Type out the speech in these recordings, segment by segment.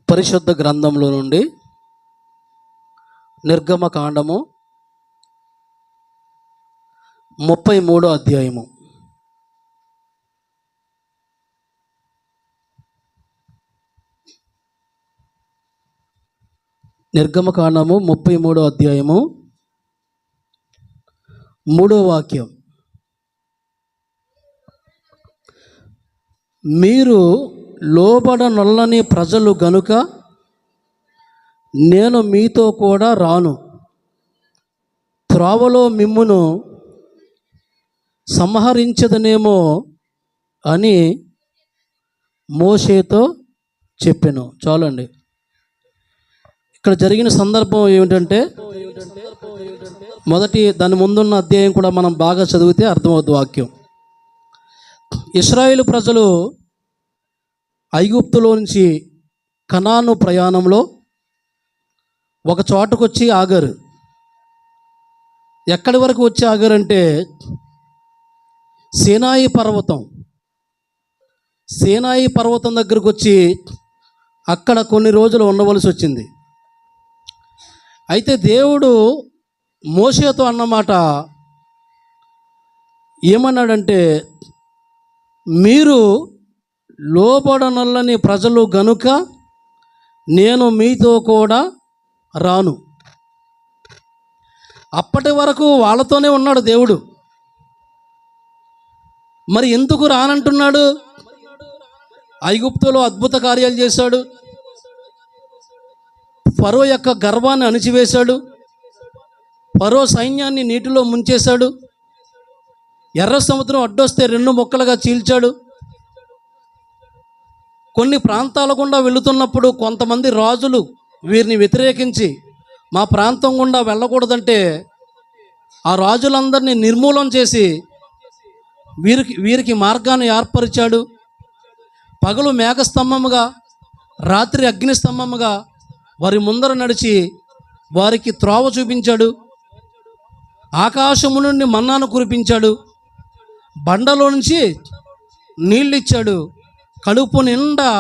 పరిశుద్ధ గ్రంథంలో నుండి నిర్గమకాండము 33వ అధ్యాయము. నిర్గమకాండము 33వ అధ్యాయము 3వ వాక్యం. మీరు లోబడనొల్లని ప్రజలు గనుక నేను మీతో కూడా రాను, త్రోవలో మిమ్మును సంహరించదనేమో అని మోషేతో చెప్పెను. చాలండి. ఇక్కడ జరిగిన సందర్భం ఏమిటంటే, దాని ముందున్న అధ్యాయం కూడా మనం బాగా చదివితే అర్థమవుతుంది వాక్యం. ఇశ్రాయేలు ప్రజలు ఐగుప్తులో నుంచి కనాను ప్రయాణంలో ఒక చోటకు వచ్చి ఆగారు. ఎక్కడి వరకు వచ్చి ఆగారంటే సీనాయి పర్వతం దగ్గరకు వచ్చి అక్కడ కొన్ని రోజులు ఉండవలసి వచ్చింది. అయితే దేవుడు మోషేతో అన్నమాట ఏమన్నాడంటే, మీరు లోబడనొల్లని ప్రజలు గనుక నేను మీతో కూడా రాను. అప్పటి వరకు వాళ్ళతోనే ఉన్నాడు దేవుడు. మరి ఎందుకు రానంటున్నాడు? ఐగుప్తులో అద్భుత కార్యాలు చేశాడు, ఫరో యొక్క గర్వాన్ని అణిచివేశాడు, ఫరో సైన్యాన్ని నీటిలో ముంచేశాడు, ఎర్ర సముద్రం అడ్డొస్తే 2 ముక్కలుగా చీల్చాడు. కొన్ని ప్రాంతాల గుండా వెళుతున్నప్పుడు కొంతమంది రాజులు వీరిని వ్యతిరేకించి మా ప్రాంతం గుండా వెళ్ళకూడదంటే ఆ రాజులందరినీ నిర్మూలన చేసి వీరికి మార్గాన్ని ఏర్పరిచాడు. పగలు మేఘస్తంభముగా, రాత్రి అగ్నిస్తంభముగా వారి ముందర నడిచి వారికి త్రోవ చూపించాడు. ఆకాశము నుండి మన్నాను కురిపించాడు, బండలో నుంచి నీళ్ళు ఇచ్చాడు, కడుపు నిండా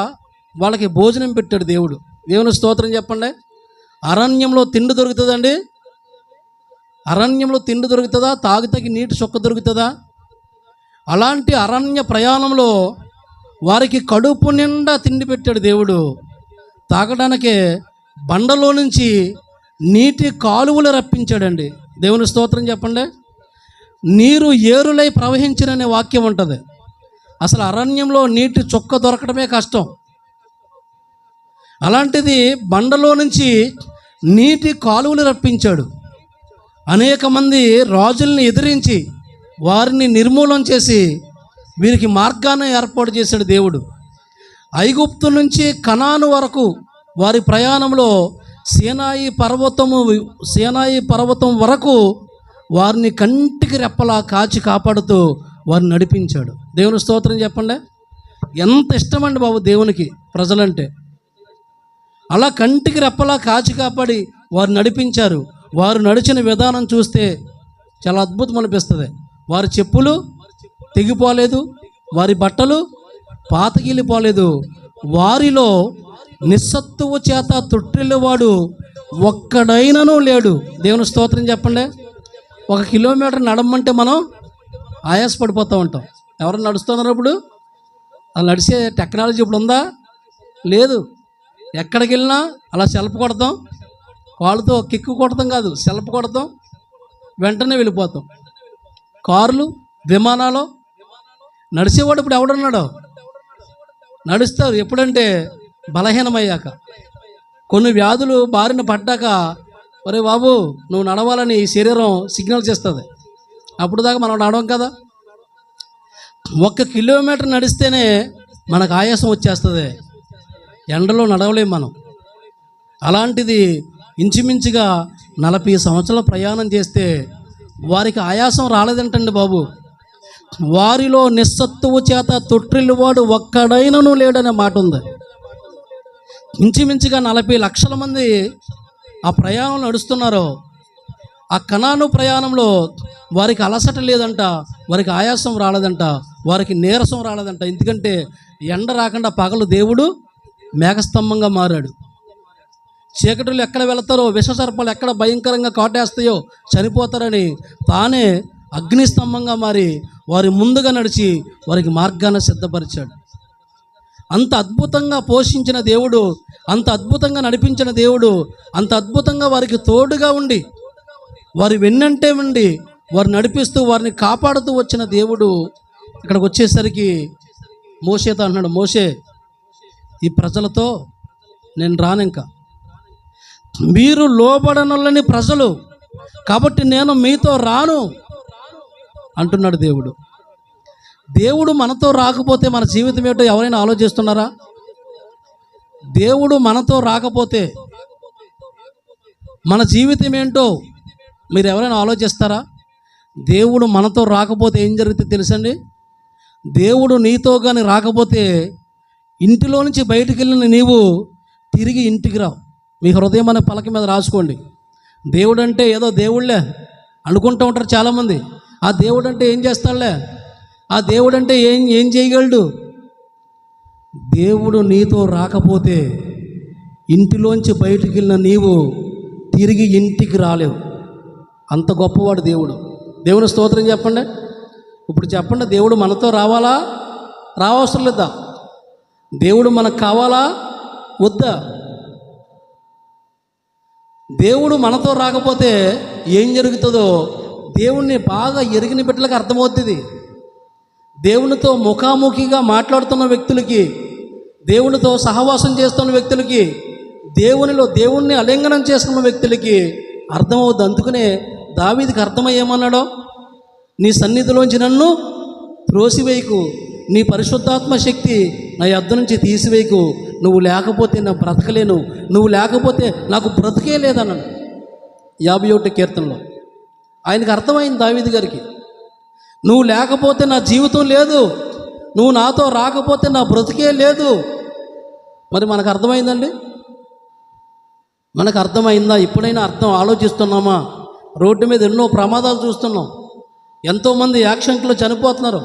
వాళ్ళకి భోజనం పెట్టాడు దేవుడు. దేవుని స్తోత్రం చెప్పండి. అరణ్యంలో తిండి దొరుకుతుందండి? అరణ్యంలో తిండి దొరుకుతుందా? తాగుతకి నీటి చుక్క దొరుకుతుందా? అలాంటి అరణ్య ప్రయాణంలో వారికి కడుపు నిండా తిండి పెట్టాడు దేవుడు. తాగడానికే బండలో నుంచి నీటి కాలువలు రప్పించాడండి. దేవుని స్తోత్రం చెప్పండి. నీరు ఏరులై ప్రవహించిననే వాక్యం ఉంటుంది. అసలు అరణ్యంలో నీటి చుక్క దొరకడమే కష్టం. అలాంటిది బండలో నుంచి నీటి కాలువలు రప్పించాడు. అనేక మంది రాజుల్ని ఎదిరించి వారిని నిర్మూలన చేసి వీరికి మార్గాన్ని ఏర్పాటు చేశాడు దేవుడు. ఐగుప్తు నుంచి కనాను వరకు వారి ప్రయాణంలో సీనాయి పర్వతం వరకు వారిని కంటికి రెప్పలా కాచి కాపాడుతూ వారిని నడిపించాడు. దేవుని స్తోత్రం చెప్పండి. ఎంత ఇష్టమండి బాబు దేవునికి ప్రజలంటే. అలా కంటికి రెప్పలా కాచి కాపాడి వారు నడిపించారు. వారు నడిచిన విధానం చూస్తే చాలా అద్భుతం అనిపిస్తుంది. వారి చెప్పులు తెగిపోలేదు, వారి బట్టలు పాతగిలిపోలేదు. వారిలో నిస్సత్తువు చేత తొట్టిల్లువాడు ఒక్కడైనను లేడు. దేవుని స్తోత్రం చెప్పండి. 1 కిలోమీటర్ నడమంటే మనం ఆయాసపడిపోతూ ఉంటాం. ఎవరైనా నడుస్తున్నారు ఇప్పుడు? అలా నడిచే టెక్నాలజీ ఇప్పుడు ఉందా? లేదు. ఎక్కడికి వెళ్ళినా అలా సెల్ఫ్ కొడతాం, కాళ్ళతో కిక్కు కొడతాం కాదు, సెల్ఫ్ కొడతాం, వెంటనే వెళ్ళిపోతాం. కార్లు, విమానాలు నడిచేవాడు ఇప్పుడు ఎవడున్నాడో? నడుస్తారు. ఎప్పుడంటే బలహీనమయ్యాక, కొన్ని వ్యాధులు బారిన పడ్డాక, ఒరే బాబు నువ్వు నడవాలని ఈ శరీరం సిగ్నల్స్ ఇస్తుంది. అప్పుడు దాకా మనం నడవం కదా. 1 కిలోమీటర్ నడిస్తేనే మనకు ఆయాసం వచ్చేస్తుంది. ఎండలో నడవలేం మనం. అలాంటిది ఇంచుమించుగా 40 సంవత్సరాల ప్రయాణం చేస్తే వారికి ఆయాసం రాలేదంటండి బాబు. వారిలో నిస్సత్తువు చేత తొట్టిల్లువాడు ఒక్కడైనను లేడనే మాట ఉంది. ఇంచుమించుగా 40 లక్షల మంది ఆ ప్రయాణం నడుస్తున్నారు. ఆ కనాను ప్రయాణంలో వారికి అలసట లేదంట, వారికి ఆయాసం రాలేదంట, వారికి నీరసం రాలేదంట. ఎందుకంటే ఎండ రాకుండా పగలు దేవుడు మేఘస్తంభంగా మారాడు. చీకటిలో ఎక్కడ వెళతారో, విషసర్పాలు ఎక్కడ భయంకరంగా కాటేస్తాయో చనిపోతారని తానే అగ్నిస్తంభంగా మారి వారి ముందుగా నడిచి వారికి మార్గాన్ని సిద్ధపరిచాడు. అంత అద్భుతంగా పోషించిన దేవుడు, అంత అద్భుతంగా నడిపించిన దేవుడు, అంత అద్భుతంగా వారికి తోడుగా ఉండి వారి వెన్నంటే ఉండి వారు నడిపిస్తూ వారిని కాపాడుతూ వచ్చిన దేవుడు ఇక్కడికి వచ్చేసరికి మోషేతో అన్నాడు, మోషే, ఈ ప్రజలతో నేను రానింకా, మీరు లోబడనొల్లని ప్రజలు కాబట్టి నేను మీతో రాను అంటున్నాడు దేవుడు. దేవుడు మనతో రాకపోతే మన జీవితం ఏంటో ఎవరైనా ఆలోచిస్తున్నారా? దేవుడు మనతో రాకపోతే మన జీవితం ఏంటో మీరు ఎవరైనా ఆలోచిస్తారా? దేవుడు మనతో రాకపోతే ఏం జరుగుతుంది తెలుసండి? దేవుడు నీతో కానీ రాకపోతే ఇంటిలో నుంచి బయటికి వెళ్ళిన నీవు తిరిగి ఇంటికి రావు. మీ హృదయం అనే పలక మీద రాసుకోండి. దేవుడు అంటే ఏదో దేవుళ్ళే అనుకుంటూ ఉంటారు చాలామంది. ఆ దేవుడు అంటే ఏం చేస్తాడులే, ఆ దేవుడు అంటే ఏం చేయగలడు? దేవుడు నీతో రాకపోతే ఇంటిలోంచి బయటికి వెళ్ళిన నీవు తిరిగి ఇంటికి రాలేవు. అంత గొప్పవాడు దేవుడు. దేవుని స్తోత్రం చెప్పండి. ఇప్పుడు చెప్పండి, దేవుడు మనతో రావాలా, రావసరం లేదా? దేవుడు మనకు కావాలా వద్దా? దేవుడు మనతో రాకపోతే ఏం జరుగుతుందో దేవుణ్ణి బాగా ఎరిగిన బిడ్డలకు అర్థమవుతుంది. దేవునితో ముఖాముఖిగా మాట్లాడుతున్న వ్యక్తులకి, దేవునితో సహవాసం చేస్తున్న వ్యక్తులకి, దేవుణ్ణి అలింగనం చేసుకున్న వ్యక్తులకి అర్థమవుద్ది. అందుకనే దావీదుకి అర్థమయ్యేమన్నాడో, నీ సన్నిధిలోంచి నన్ను త్రోసివేయకు, నీ పరిశుద్ధాత్మ శక్తి నా యొద్ద నుంచి తీసివేయకు, నువ్వు లేకపోతే నా బ్రతకలేను, నువ్వు లేకపోతే నాకు బ్రతికే లేదన్నాడు 51 కీర్తనలో. ఆయనకు అర్థమైంది దావీదు గారికి, నువ్వు లేకపోతే నా జీవితం లేదు, నువ్వు నాతో రాకపోతే నా బ్రతికే లేదు. మరి మనకు అర్థమైందండి? మనకు అర్థమైందా? ఎప్పుడైనా ఆలోచిస్తున్నామా? రోడ్డు మీద ఎన్నో ప్రమాదాలు చూస్తున్నాం. ఎంతోమంది యాక్సిడెంట్లో చనిపోతున్నారు.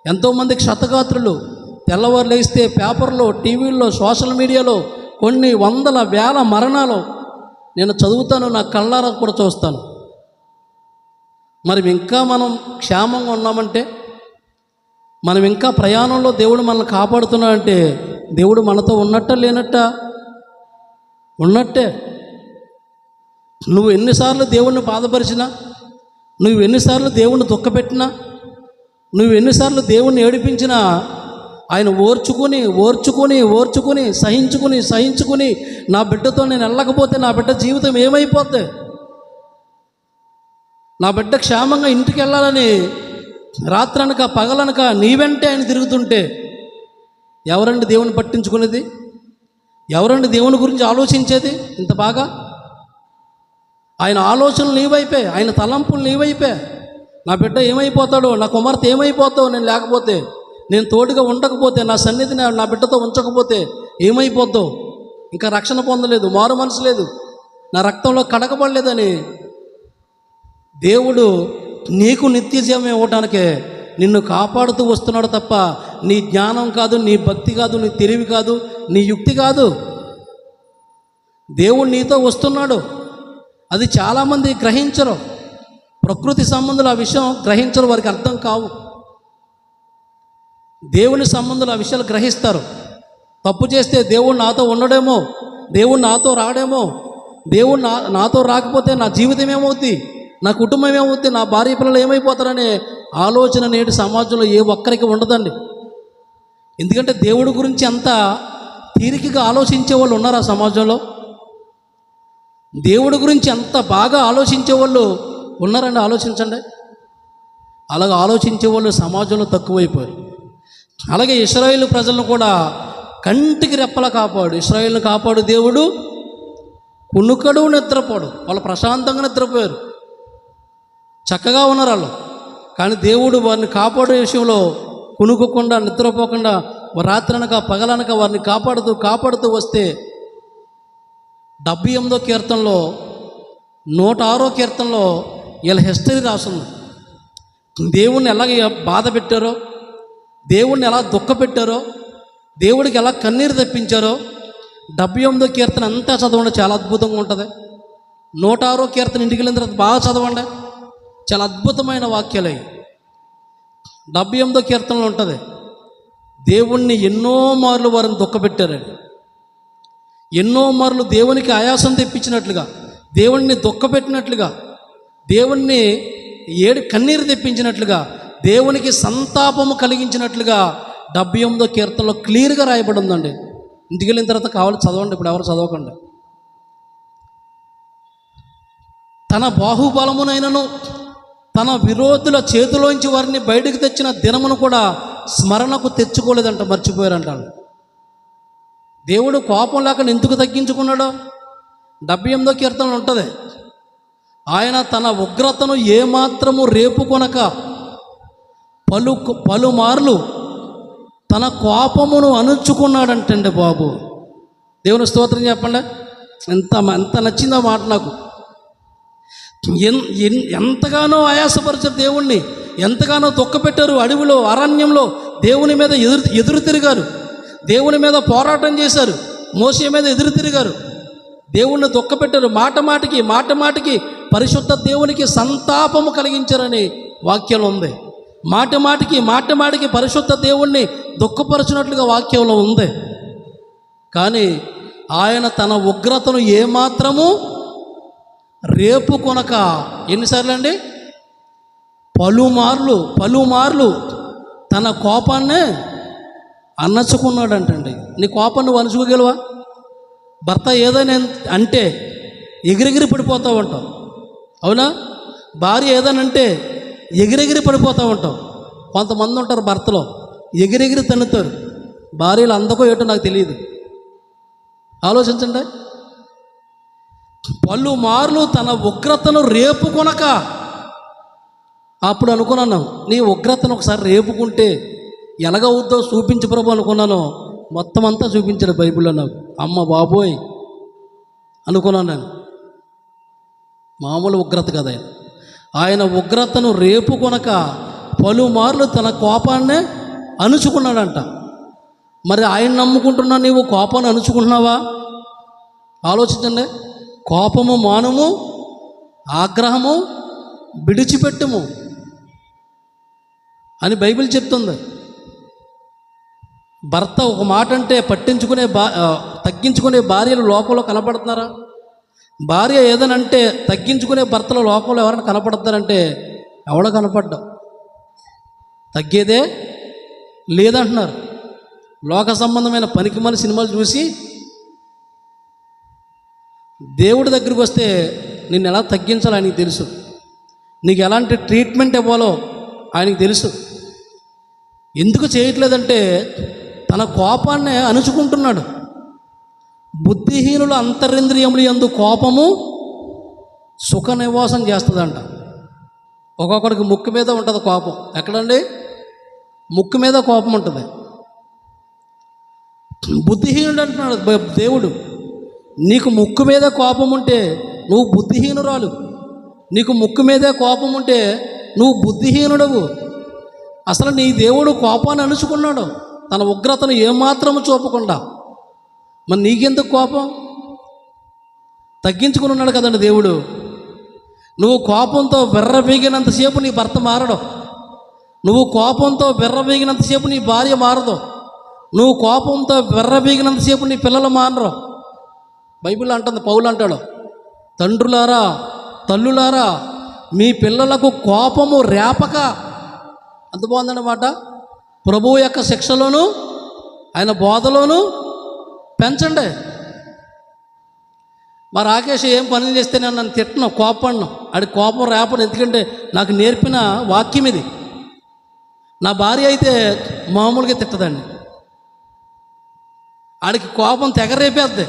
ఎంతోమంది క్షతగాత్రులు తెల్లవారు లేస్తే పేపర్లో, టీవీల్లో, సోషల్ మీడియాలో కొన్ని వందల వేల మరణాలు నేను చదువుతాను, నా కళ్ళారా కూడా చూస్తాను. మరి ఇంకా మనం క్షేమంగా ఉన్నామంటే, మనం ఇంకా ప్రయాణంలో దేవుడు మనల్ని కాపాడుతున్నాడంటే దేవుడు మనతో ఉన్నట్ట లేనట్ట? ఉన్నట్టే. నువ్వు ఎన్నిసార్లు దేవుణ్ణి బాధపరిచినా, నువ్వు ఎన్నిసార్లు దేవుణ్ణి దుఃఖపెట్టినా, నువ్వు ఎన్నిసార్లు దేవుణ్ణి ఏడిపించినా ఆయన ఓర్చుకుని సహించుకుని నా బిడ్డతో నేను వెళ్ళకపోతే నా బిడ్డ జీవితం ఏమైపోద్ది, నా బిడ్డ క్షేమంగా ఇంటికి వెళ్ళాలని రాత్రనక పగలనక నీ వెంటే ఆయన తిరుగుతుంటే ఎవరండి దేవుని పట్టించుకునేది? ఎవరండి దేవుని గురించి ఆలోచించేది ఇంత బాగా? ఆయన ఆలోచనలు నీవైపే, ఆయన తలంపులు నీవైపే. నా బిడ్డ ఏమైపోతాడో, నా కుమార్తె ఏమైపోతాడో నేను లేకపోతే, నేను తోడుగా ఉండకపోతే, నా సన్నిధిని నా బిడ్డతో ఉంచకపోతే ఏమైపోద్దో, ఇంకా రక్షణ పొందలేదు, మారు మనసు లేదు, నా రక్తంలో కడగబడలేదని దేవుడు నీకు నిత్యజీవం ఇవ్వడానికే నిన్ను కాపాడుతూ వస్తున్నాడు తప్ప నీ జ్ఞానం కాదు, నీ భక్తి కాదు, నీ తెలివి కాదు, నీ యుక్తి కాదు. దేవుడు నీతో వస్తున్నాడు. అది చాలామంది గ్రహించరు. ప్రకృతి సంబంధులు ఆ విషయం గ్రహించరు, వారికి అర్థం కావు. దేవుని సంబంధులు ఆ విషయాలు గ్రహిస్తారు. తప్పు చేస్తే దేవుడు నాతో ఉండడేమో, దేవుడు నాతో రాడేమో, దేవుడు నాతో రాకపోతే నా జీవితం ఏమవుద్ది, నా కుటుంబం ఏమవుద్ది, నా భార్య పిల్లలు ఏమైపోతారనే ఆలోచన నేటి సమాజంలో ఏ ఒక్కరికి ఉండదండి. ఎందుకంటే దేవుడి గురించి అంత తీరికగా ఆలోచించే వాళ్ళు ఉన్నారు ఆ సమాజంలో. దేవుడి గురించి అంత బాగా ఆలోచించే వాళ్ళు ఉన్నారండి. ఆలోచించండి. అలాగ ఆలోచించే వాళ్ళు సమాజంలో తక్కువైపోయారు. అలాగే ఇశ్రాయేలు ప్రజలను కూడా కంటికి రెప్పలా కాపాడు. ఇశ్రాయేలును కాపాడు దేవుడు, కునుకడు నిద్రపోడు. వాళ్ళు ప్రశాంతంగా నిద్రపోయారు, చక్కగా ఉన్నారు వాళ్ళు. కానీ దేవుడు వారిని కాపాడే విషయంలో కునుకోకుండా, నిద్రపోకుండా రాత్రనక పగలనక వారిని కాపాడుతూ వస్తే 78వ కీర్తనలో 106వ కీర్తనలో వీళ్ళ హిస్టరీ రాస్తుంది. దేవుణ్ణి ఎలాగ బాధ పెట్టారో, దేవుణ్ణి ఎలా దుఃఖ పెట్టారో, దేవుడికి ఎలా కన్నీరు తెప్పించారో 78వ కీర్తన అంతా చదవండి, చాలా అద్భుతంగా ఉంటుంది. 106వ కీర్తన ఇంటికి వెళ్ళిన తర్వాత బాగా చదవండి, చాలా అద్భుతమైన వాక్యాలు అవి. 78వ కీర్తనలో ఉంటుంది, దేవుణ్ణి ఎన్నో మార్లు వారిని దుఃఖపెట్టారని, ఎన్నో మార్లు దేవునికి ఆయాసం తెప్పించినట్లుగా, దేవుణ్ణి దుఃఖపెట్టినట్లుగా, దేవుణ్ణి కన్నీరు తెప్పించినట్లుగా, దేవునికి సంతాపము కలిగించినట్లుగా 78వ కీర్తనలో క్లియర్గా రాయబడి ఉందండి. ఇంటికి వెళ్ళిన తర్వాత కావాలి చదవండి, ఇప్పుడు ఎవరు చదవకండి. తన బాహుబలమునైనను తన విరోధుల చేతిలోంచి వారిని బయటకు తెచ్చిన దినమును కూడా స్మరణకు తెచ్చుకోలేదంట, మర్చిపోయారంట. దేవుడు కోపం లేకుండా ఎందుకు తగ్గించుకున్నాడో 78వ కీర్తనలో ఉంటుంది. ఆయన తన ఉగ్రతను ఏమాత్రము రేపుకొనక పలుమార్లు తన కోపమును అణుచుకున్నాడంటండి బాబు. దేవుని స్తోత్రం చెప్పండి. ఎంత నచ్చిందో మాట నాకు. ఎంతగానో ఆయాసపరిచారు దేవుణ్ణి, ఎంతగానో దుఃఖపెట్టారు. అడవిలో, అరణ్యంలో దేవుని మీద ఎదురు తిరిగారు, దేవుని మీద పోరాటం చేశారు, మోసే మీద ఎదురు తిరిగారు, దేవుణ్ణి దుఃఖపెట్టారు. మాట మాటికి పరిశుద్ధ దేవునికి సంతాపము కలిగించారని వాక్యం ఉంది. మాట మాటికి పరిశుద్ధ దేవుణ్ణి దుఃఖపరచినట్లుగా వాక్యంలో ఉంది. కానీ ఆయన తన ఉగ్రతను ఏమాత్రము రేపు కొనక ఎన్నిసార్లు అండి, పలుమార్లు తన కోపాన్నే అణచుకున్నాడంటండి. నీ కోపాన్ని నువ్వు అణచుకోగలవా? భర్త ఏదైనా అంటే ఎగిరెగిరి పడిపోతూ ఉంటావు, అవునా? భార్య ఏదైనా అంటే ఎగిరెగిరి పడిపోతూ ఉంటావు. కొంతమంది ఉంటారు భర్తలో ఎగిరెగిరి తన్నుతారు, భార్యలు అందకో ఏటో నాకు తెలియదు. ఆలోచించండి. పలుమార్లు తన ఉగ్రతను రేపుకొనక, అప్పుడు అనుకున్నాను, నీ ఉగ్రతను ఒకసారి రేపుకుంటే ఎలాగవుద్దో చూపించు ప్రభు అనుకున్నాను. మొత్తం అంతా చూపించాడు బైబిల్లో నాకు. అమ్మ బాబోయ్ అనుకున్నాను నేను. మామూలు ఉగ్రత కదా, ఆయన ఉగ్రతను రేపుకొనక పలుమార్లు తన కోపాన్నే అణుచుకున్నాడంట. మరి ఆయన నమ్ముకుంటున్నా, నీవు కోపాన్ని అణుచుకుంటున్నావా? ఆలోచించండి. కోపము మానుము, ఆగ్రహము విడిచిపెట్టుము అని బైబిల్ చెప్తుంది. భర్త ఒక మాట అంటే తగ్గించుకునే భార్యలు లోకంలో కనపడుతున్నారా? భార్య ఏదనంటే తగ్గించుకునే భర్తల లోకంలో ఎవరైనా కనపడతారంటే ఎవడో కనపడ్డా, తగ్గేదే లేదంటున్నారు. లోక సంబంధమైన పనికిమాల సినిమాలు చూసి దేవుడి దగ్గరికి వస్తే నిన్ను ఎలా తగ్గించాలో ఆయనకి తెలుసు, నీకు ఎలాంటి ట్రీట్మెంట్ ఇవ్వాలో ఆయనకి తెలుసు. ఎందుకు చేయట్లేదంటే తన కోపాన్ని అణుచుకుంటున్నాడు. బుద్ధిహీనుల అంతరింద్రియములు యందు కోపము సుఖ నివాసం చేస్తుందంట. ఒక్కొక్కడికి ముక్కు మీద ఉంటుంది కోపం. ఎక్కడండి? ముక్కు మీద కోపం ఉంటుంది. బుద్ధిహీనుడు అంటున్నాడు దేవుడు. నీకు ముక్కు మీద కోపం ఉంటే నువ్వు బుద్ధిహీనురాలు, నీకు ముక్కు మీదే కోపం ఉంటే నువ్వు బుద్ధిహీనుడవు. అసలు నీ దేవుడు కోపాన్ని అణుచుకున్నాడు, తన ఉగ్రతను ఏమాత్రము చూపకుండా. మరి నీకెందుకు కోపం? తగ్గించుకుని ఉన్నాడు కదండి దేవుడు. నువ్వు కోపంతో వెర్రబీగినంతసేపు నీ భర్త మారడు, నువ్వు కోపంతో వెర్రబీగినంతసేపు నీ భార్య మారదు, నువ్వు కోపంతో వెర్రబీగినంతసేపు నీ పిల్లలు మారరు. బైబిల్ అంటుంది, పౌలు అంటాడు, తండ్రులారా తల్లులారా మీ పిల్లలకు కోపము రేపక. అంత బాగుందన్నమాట. ప్రభువు యొక్క శిక్షలోను ఆయన బోధలోను పెంచండి. మా రాకేష్ ఏం పనులు చేస్తే నేను నన్ను తిట్టను, కోపడిను, ఆడి కోపం రేపను. ఎందుకంటే నాకు నేర్పిన వాక్యం ఇది. నా భార్య అయితే మామూలుగా తిట్టదండి, ఆడికి కోపం తెగరేపేద్ది.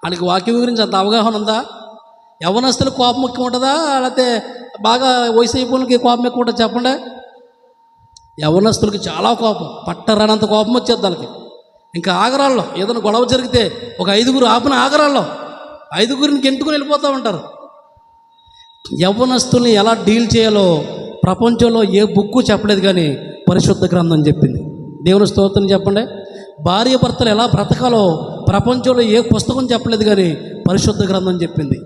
ఆడికి వాక్యం గురించి అంత అవగాహన ఉందా? యవనస్తులకు కోపం ఎక్కువ ఉంటుందా, లేకపోతే బాగా వయసు అయిపోయినకి కోపం ఎక్కువ ఉంటుంది? చెప్పండి. యవనస్తులకి చాలా కోపం, పట్టరానంత కోపం వచ్చేది దానికి. ఇంకా ఆగరాల్లో ఏదైనా గొడవ జరిగితే ఒక 5గురు ఆపిన ఆగరాల్లో 5గురిని గెంటుకుని వెళ్ళిపోతూ ఉంటారు. యవ్వనస్తుల్ని ఎలా డీల్ చేయాలో ప్రపంచంలో ఏ బుక్కు చెప్పలేదు, కానీ పరిశుద్ధ గ్రంథం చెప్పింది. దేవుని స్తోత్రం చెప్పండి. భార్య భర్తలు ఎలా బ్రతకాలో ప్రపంచంలో ఏ పుస్తకం చెప్పలేదు, కానీ పరిశుద్ధ గ్రంథం చెప్పింది.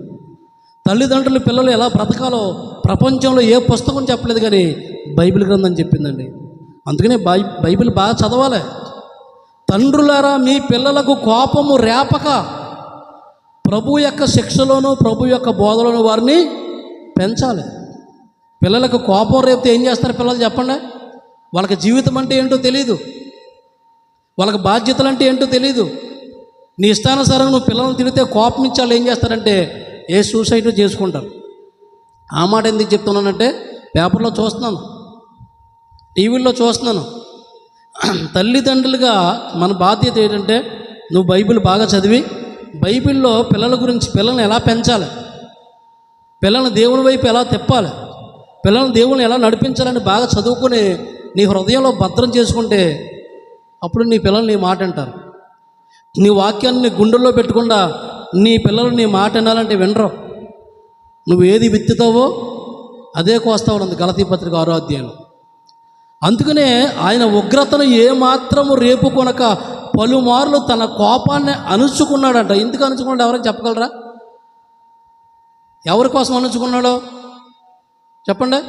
తల్లిదండ్రులు పిల్లలు ఎలా బ్రతకాలో ప్రపంచంలో ఏ పుస్తకం చెప్పలేదు, కానీ బైబిల్ గ్రంథం చెప్పిందండి. అందుకనే బైబిల్ బాగా చదవాలి. తండ్రులారా, మీ పిల్లలకు కోపము రేపక ప్రభు యొక్క శిక్షలోను ప్రభు యొక్క బోధలోను వారిని పెంచాలి. పిల్లలకు కోపం రేపితే ఏం చేస్తారు పిల్లలు చెప్పండి? వాళ్ళకి జీవితం అంటే ఏంటో తెలీదు, వాళ్ళకి బాధ్యతలు అంటే ఏంటో తెలీదు. నీ ఇష్టానుసారం నువ్వు పిల్లలను తిడితే కోపం ఇచ్చి వాళ్ళు ఏం చేస్తారంటే సూసైడ్ చేసుకుంటారు. ఆ మాట ఎందుకు చెప్తున్నానంటే పేపర్లో చూస్తున్నాను, టీవీల్లో చూస్తున్నాను. తల్లిదండ్రులుగా మన బాధ్యత ఏంటంటే నువ్వు బైబిల్ బాగా చదివి బైబిల్లో పిల్లల గురించి, పిల్లల్ని ఎలా పెంచాలి, పిల్లల్ని దేవుని వైపు ఎలా తిప్పాలి, పిల్లల్ని దేవుని ఎలా నడిపించాలని బాగా చదువుకుని నీ హృదయంలో భద్రం చేసుకుంటే అప్పుడు నీ పిల్లలు నీ మాట అంటారు. నీ వాక్యాన్ని నీ గుండెల్లో పెట్టకుండా నీ పిల్లలు నీ మాట వినాలంటే వినరు. నువ్వు ఏది విత్తుతావో అదే కోస్తావు అంది గలతీ పత్రిక 6వ అధ్యాయంలో. అందుకనే ఆయన ఉగ్రతను ఏమాత్రము రేపుకొనక పలుమార్లు తన కోపాన్ని అణుచుకున్నాడంట. ఎందుకు అణుచుకున్నాడు? ఎవరైనా చెప్పగలరా? ఎవరి కోసం అణుచుకున్నాడో చెప్పండి.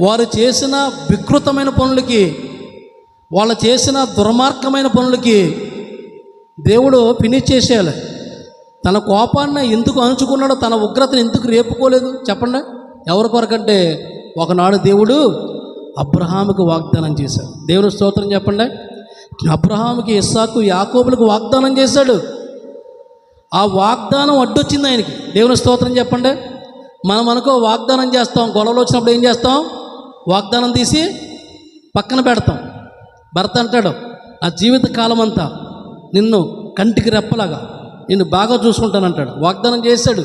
వారు చేసిన వికృతమైన పనులకి, వాళ్ళు చేసిన దుర్మార్గమైన పనులకి దేవుడు ఫినిష్ చేసేయాలి. తన కోపాన్ని ఎందుకు అణుచుకున్నాడో, తన ఉగ్రతను ఎందుకు రేపుకోలేదు చెప్పండి? ఎవరి కొరకంటే ఒకనాడు దేవుడు అబ్రహాముకు వాగ్దానం చేశాడు. దేవుని స్తోత్రం చెప్పండి. అబ్రహాముకి, ఇస్సాకు, యాకోబులకు వాగ్దానం చేశాడు. ఆ వాగ్దానం అడ్డొచ్చింది ఆయనకి. దేవుని స్తోత్రం చెప్పండి. మనం అనుకో వాగ్దానం చేస్తాం, గొడవలు వచ్చినప్పుడు ఏం చేస్తాం? వాగ్దానం తీసి పక్కన పెడతాం. భర్త అంటాడు, నా జీవిత కాలం అంతా నిన్ను కంటికి రెప్పలాగా నిన్ను బాగా చూసుకుంటానంటాడు. వాగ్దానం చేశాడు.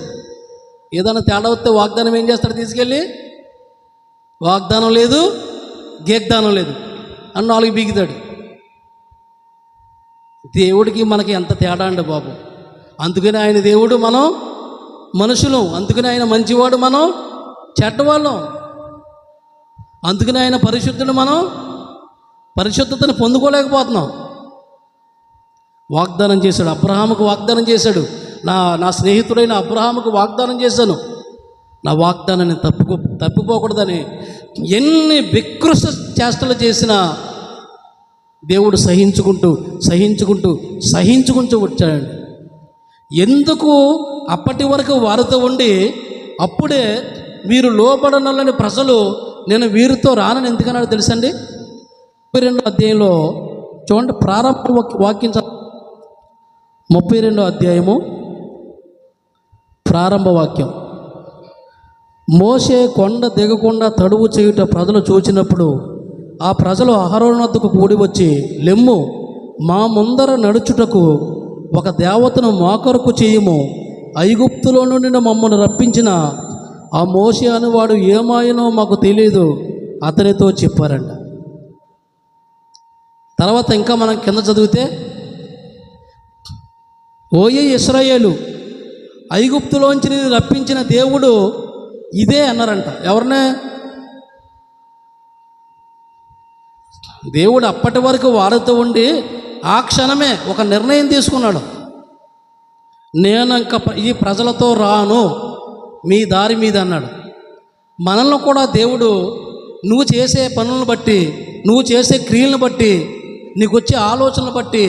ఏదైనా తేడా వస్తే వాగ్దానం ఏం చేస్తాడు? తీసుకెళ్ళి వాగ్దానం లేదు, గేగ్దానం లేదు అని 4 బీగుతాడు. దేవుడికి మనకి ఎంత తేడా అండి బాబు. అందుకని ఆయన దేవుడు, మనం మనుషులు. అందుకని ఆయన మంచివాడు, మనం చెడ్డవాళ్ళం. అందుకని ఆయన పరిశుద్ధుడు, మనం పరిశుద్ధతను పొందుకోలేకపోతున్నాం. వాగ్దానం చేశాడు, అబ్రహాముకు వాగ్దానం చేశాడు. నా స్నేహితుడైన అబ్రహాముకు వాగ్దానం చేశాను, నా వాగ్దానాన్ని తప్పిపోకూడదని. ఎన్ని వికృత చేష్టలు చేసినా దేవుడు సహించుకుంటూ వచ్చాడండి. ఎందుకు? అప్పటి వరకు వారితో ఉండి అప్పుడే వీరు లోబడనలని ప్రజలు నేను వీరితో రానని ఎందుకన్నాడు తెలుసండి? 32వ అధ్యాయంలో చూడండి, ప్రారంభ వాక్యం 32వ అధ్యాయము ప్రారంభ వాక్యం. మోషే కొండ దిగకుండా తడువు చేయుట ప్రజలు చూచినప్పుడు ఆ ప్రజలు అహరోను వద్దకు కూడి వచ్చి, లెమ్ము, మా ముందర నడుచుటకు ఒక దేవతను మోకరుకు చేయుము. ఐగుప్తులో నుండి మమ్మల్ని రప్పించిన ఆ మోషే అనువాడు ఏమాయనో మాకు తెలియదు అతనితో చెప్పారంట. తర్వాత ఇంకా మనం కింద చదివితే, ఓయే ఇశ్రాయేలు, ఐగుప్తులోంచి నేను రప్పించిన దేవుడు ఇదే అన్నారంట. ఎవరినే? దేవుడు అప్పటి వరకు వారితో ఉండి ఆ క్షణమే ఒక నిర్ణయం తీసుకున్నాడు. నేను ఇంకా ఈ ప్రజలతో రాను, మీ దారి మీద అన్నాడు. మనల్ని కూడా దేవుడు నువ్వు చేసే పనులను బట్టి, నువ్వు చేసే క్రియలను బట్టి, నీకు వచ్చే ఆలోచనలు బట్టి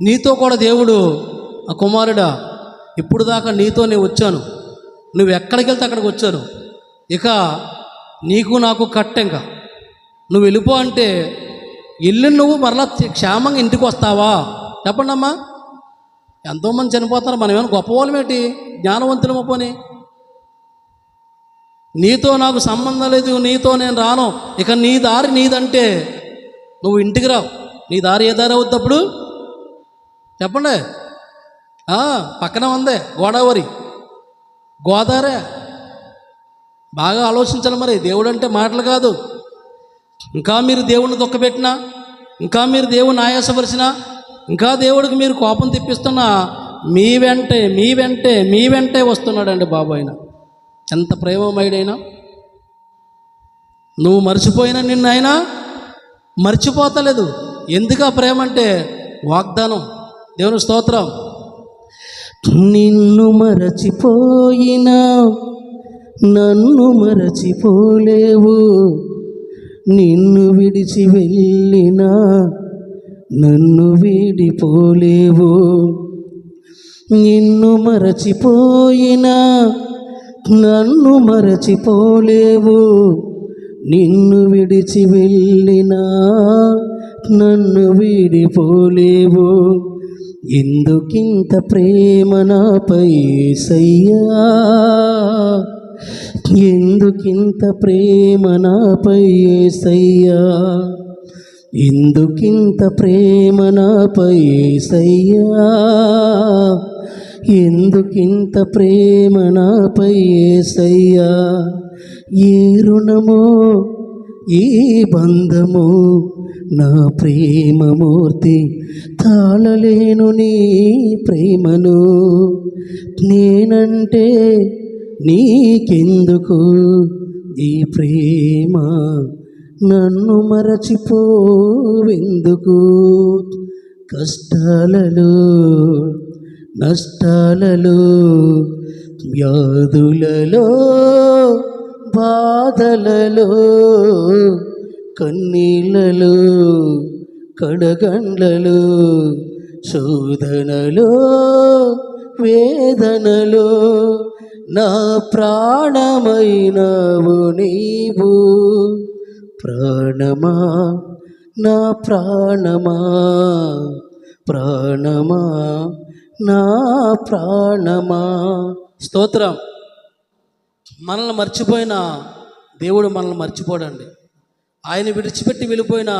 నీతో కూడా దేవుడు, ఆ కుమారుడా, ఇప్పుడు దాకా నీతో నేను వచ్చాను, నువ్వు ఎక్కడికి వెళ్తే అక్కడికి వచ్చాను, ఇక నీకు నాకు కట్టెంక, నువ్వు వెళ్ళిపో అంటే వెళ్ళి నువ్వు మరలా క్షేమంగా ఇంటికి వస్తావా? చెప్పండి అమ్మా. ఎంతోమంది చనిపోతున్నారు, మనం ఏమైనా గొప్పవాళ్ళమేంటి, జ్ఞానవంతులమో పోని? నీతో నాకు సంబంధం లేదు, నీతో నేను రాను, ఇక నీ దారి నీదంటే నువ్వు ఇంటికి రావు. నీ దారి ఏ దారి అవుద్ది అప్పుడు చెప్పండి? పక్కన ఉందే గోదావరి. బాగా ఆలోచించాలి మరి. దేవుడు అంటే మాటలు కాదు. ఇంకా మీరు దేవుడిని దుఃఖపెట్టినా, ఇంకా మీరు దేవుడిని ఆయాసపరిచినా, ఇంకా దేవుడికి మీరు కోపం తెప్పిస్తున్నా మీ వెంటే వస్తున్నాడండి బాబు. ఆయన ఎంత ప్రేమమయుడైనా, నువ్వు మర్చిపోయినా నిన్ను ఆయన మర్చిపోతలేదు. ఎందుకు ఆ ప్రేమ అంటే వాగ్దానం. దేవుని స్తోత్రం. నిన్ను మరచిపోయినా నన్ను మరచిపోలేవు, నిన్ను విడిచి వెళ్ళినా నన్ను వీడిపోలేవు. నిన్ను మరచిపోయినా నన్ను మరచిపోలేవు, నిన్ను విడిచి వెళ్ళినా నన్ను వీడిపోలేవు. ఎందుకింత ప్రేమ నాపై యేసయ్యా, ఎందుకింత ప్రేమ నాపై యేసయ్యా, ఎందుకింత ప్రేమ నాపై యేసయ్యా, ఎందుకింత ప్రేమ నాపై యేసయ్యా. ఏ రుణమో ఈ బంధము నా ప్రేమమూర్తి, తాళలేను నీ ప్రేమను. నేనంటే నీకెందుకు ఈ ప్రేమ, నన్ను మరచిపోవెందుకు. కష్టాలలో నష్టాలలో వ్యాధులలో బాధలలో కన్నీళ్ళలో కడగండ్లలో శోధనలో వేదనలో నా ప్రాణమైనవు నీవు. ప్రాణమా నా ప్రాణమా, ప్రాణమా నా ప్రాణమా. స్తోత్రం. మనల్ని మర్చిపోయిన దేవుడు మనల్ని మర్చిపోడండి. ఆయన విడిచిపెట్టి వెళ్ళిపోయినా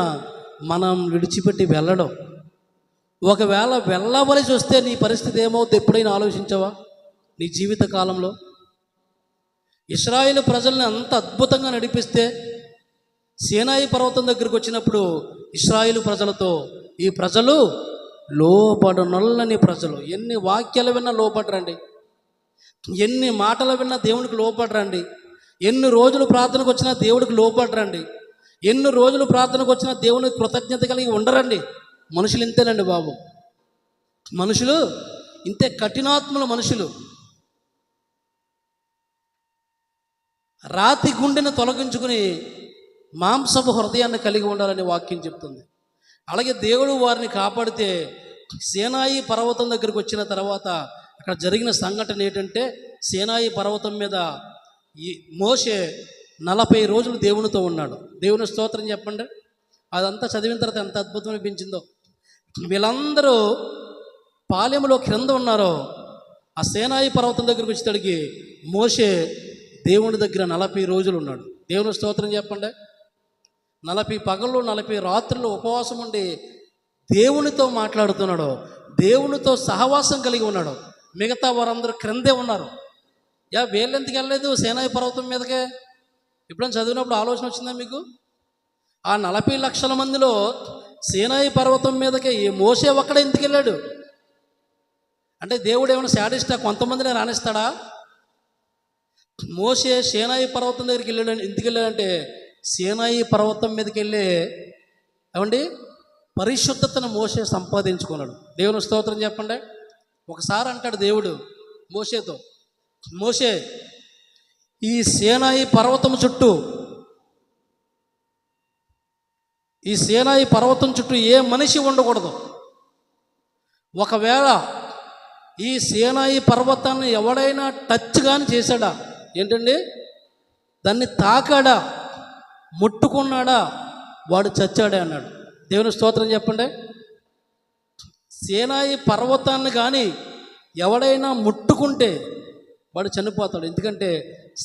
మనం విడిచిపెట్టి వెళ్ళడం. ఒకవేళ వెళ్ళవలసి వస్తే నీ పరిస్థితి ఏమవుతుంది ఎప్పుడైనా ఆలోచించావా? నీ జీవిత కాలంలో ఇశ్రాయేలు ప్రజల్ని అంత అద్భుతంగా నడిపిస్తే సీనాయి పర్వతం దగ్గరికి వచ్చినప్పుడు ఇశ్రాయేలు ప్రజలతో ఈ ప్రజలు లోబడనొల్లని ప్రజలు, ఎన్ని వాక్యాలు విన్నా లోపడరండి, ఎన్ని మాటలు విన్నా దేవునికి లోపడరండి, ఎన్ని రోజులు ప్రార్థనకు వచ్చినా దేవుడికి లోపడరండి, ఎన్ని రోజులు ప్రార్థనకు వచ్చినా దేవునికి కృతజ్ఞత కలిగి ఉండరండి. మనుషులు ఇంతేనండి బాబు, మనుషులు ఇంతే కఠినాత్ముల మనుషులు. రాతి గుండెను తొలగించుకుని మాంసపు హృదయాన్ని కలిగి ఉండాలని వాక్యం చెప్తుంది. అలాగే దేవుడు వారిని కాపాడితే సీనాయి పర్వతం దగ్గరికి వచ్చిన తర్వాత అక్కడ జరిగిన సంఘటన ఏంటంటే, సీనాయి పర్వతం మీద ఈ మోషే 40 రోజులు దేవునితో ఉన్నాడు. దేవుని స్తోత్రం చెప్పండి. అదంతా చదివిన తర్వాత ఎంత అద్భుతం అనిపించిందో. వీళ్ళందరూ పాలెంలో క్రింద ఉన్నారో ఆ సీనాయి పర్వతం దగ్గరికి వచ్చేటడికి మోషే దేవుని దగ్గర 40 రోజులు ఉన్నాడు. దేవుని స్తోత్రం చెప్పండి. 40 పగళ్ళు 40 రాత్రులు ఉపవాసం ఉండి దేవునితో మాట్లాడుతున్నాడు, దేవునితో సహవాసం కలిగి ఉన్నాడు. మిగతా వారందరూ క్రిందే ఉన్నారు. వీళ్ళెందుకు వెళ్ళలేదు సీనాయి పర్వతం మీదకే? ఎప్పుడైనా చదివినప్పుడు ఆలోచన వచ్చిందా మీకు? ఆ 40 లక్షల మందిలో సీనాయి పర్వతం మీదకే ఈ మోషే ఒక్కడే ఎందుకు వెళ్ళాడు? అంటే దేవుడు ఏమైనా శాడిస్టా? కొంతమందిని రాణిస్తాడా? మోషే సీనాయి పర్వతం దగ్గరికి వెళ్ళాడు. ఎందుకు వెళ్ళాడంటే సీనాయి పర్వతం మీదకి వెళ్ళి ఏమండి పరిశుద్ధతను మోషే సంపాదించుకున్నాడు. దేవుని స్తోత్రం చెప్పండి. ఒకసారి అంటాడు దేవుడు మోషేతో, మోషే ఈ సీనాయి పర్వతం చుట్టూ, ఈ సీనాయి పర్వతం చుట్టూ ఏ మనిషి ఉండకూడదు. ఒకవేళ ఈ సీనాయి పర్వతాన్ని ఎవడైనా టచ్ కానీ చేశాడా, ఏంటండి దాన్ని తాకాడా, ముట్టుకున్నాడా, వాడు చచ్చాడే అన్నాడు. దేవుని స్తోత్రం చెప్పండి. సీనాయి పర్వతాన్ని కానీ ఎవడైనా ముట్టుకుంటే వాడు చనిపోతాడు. ఎందుకంటే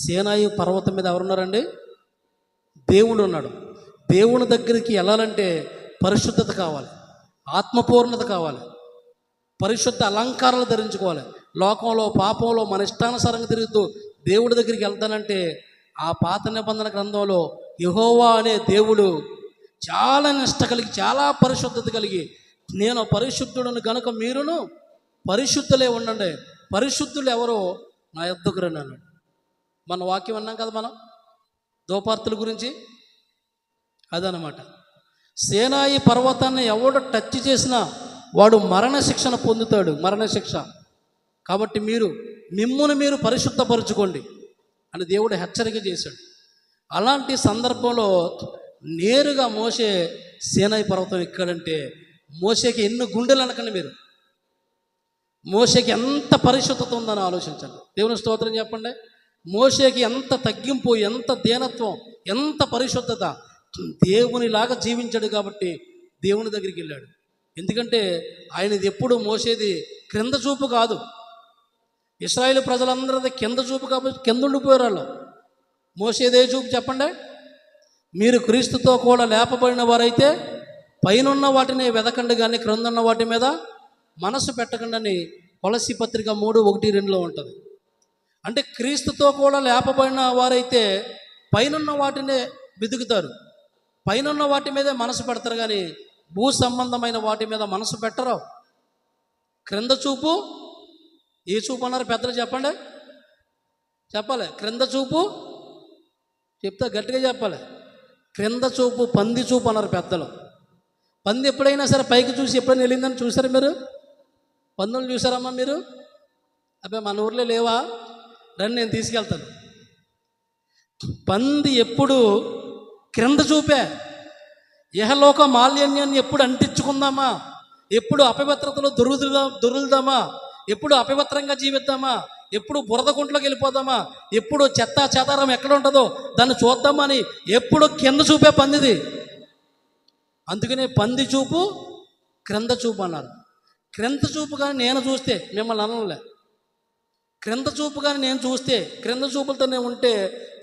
సీనాయి పర్వతం మీద ఎవరున్నారండి? దేవుడు ఉన్నాడు. దేవుని దగ్గరికి వెళ్ళాలంటే పరిశుద్ధత కావాలి, ఆత్మపూర్ణత కావాలి, పరిశుద్ధ అలంకారాలు ధరించుకోవాలి. లోకంలో పాపంలో మన ఇష్టానుసారంగా తిరుగుతూ దేవుడి దగ్గరికి వెళ్తానంటే ఆ పాత నిబంధన గ్రంథంలో యెహోవా అనే దేవుడు చాలా నిష్ట కలిగి, చాలా పరిశుద్ధత కలిగి, నేను పరిశుద్ధుడును కనుక మీరును పరిశుద్ధులే ఉండండి, పరిశుద్ధులు ఎవరో నా యొద్దకు రండి అన్నాడు. మన వాక్యం అన్నాం కదా మనం దోపార్తుల గురించి, అదనమాట. సీనాయి పర్వతాన్ని ఎవడు టచ్ చేసినా వాడు మరణశిక్షను పొందుతాడు, మరణశిక్ష. కాబట్టి మిమ్మును మీరు పరిశుద్ధపరచుకోండి అని దేవుడు హెచ్చరిక చేశాడు. అలాంటి సందర్భంలో నేరుగా మోషే సీనాయి పర్వతం ఎక్కాడంటే మోషేకి ఎన్ని గుండెలు అనకండి మీరు. మోషేకి ఎంత పరిశుద్ధత ఉందని ఆలోచించండి. దేవుని స్తోత్రం చెప్పండి. మోషేకి ఎంత తగ్గింపు, ఎంత దీనత్వం, ఎంత పరిశుద్ధత. దేవునిలాగా జీవించాడు కాబట్టి దేవుని దగ్గరికి వెళ్ళాడు. ఎందుకంటే ఆయనది ఎప్పుడు మోసేది క్రింద చూపు కాదు. ఇశ్రాయేలు ప్రజలందరిది కింద చూపు కాబట్టి కింద ఉండిపోయారు వాళ్ళు. మోసేదే చూపు చెప్పండి. మీరు క్రీస్తుతో కూడా లేపబడిన వారైతే పైనున్న వాటిని వెదకండి కానీ క్రిందున్న వాటి మీద మనసు పెట్టకండి అని కొలస్సీ పత్రిక 3:1-2 ఉంటుంది. అంటే క్రీస్తుతో కూడా లేపబడిన వారైతే పైనున్న వాటినే వెతుకుతారు, పైనున్న వాటి మీదే మనసు పెడతారు కానీ భూ సంబంధమైన వాటి మీద మనసు పెట్టరు. క్రింద చూపు ఏ చూపు అన్నారు పెద్దలు చెప్పండి, చెప్పాలి. క్రింద చూపు చెప్తా గట్టిగా చెప్పాలి. క్రింద చూపు పంది చూపు అన్నారు పెద్దలు. పంది ఎప్పుడైనా సరే పైకి చూసి ఎప్పుడైనా వెళ్ళిందని చూసారు మీరు? పందులు చూసారమ్మా మీరు? అబ్బాయి మన ఊర్లో లేవా? రండి నేను తీసుకెళ్తాను. పంది ఎప్పుడు క్రింద చూపే. ఇహలోక మాలిన్యాన్ని ఎప్పుడు అంటించుకుందామా, ఎప్పుడు అపవిత్రతలో దొరుకుదామా, ఎప్పుడు అపవిత్రంగా జీవిద్దామా, ఎప్పుడు బురద గుంట్లోకి వెళ్ళిపోదామా, ఎప్పుడు చెత్త చెదారం ఎక్కడ ఉంటుందో దాన్ని చూద్దామని ఎప్పుడు కింద చూపే పందిది. అందుకనే పంది చూపు క్రింద చూపు అన్నారు. క్రింద చూపు కానీ నేను చూస్తే మిమ్మల్ని అనలే. క్రింద చూపు కానీ నేను చూస్తే, క్రింద చూపులతో నేను ఉంటే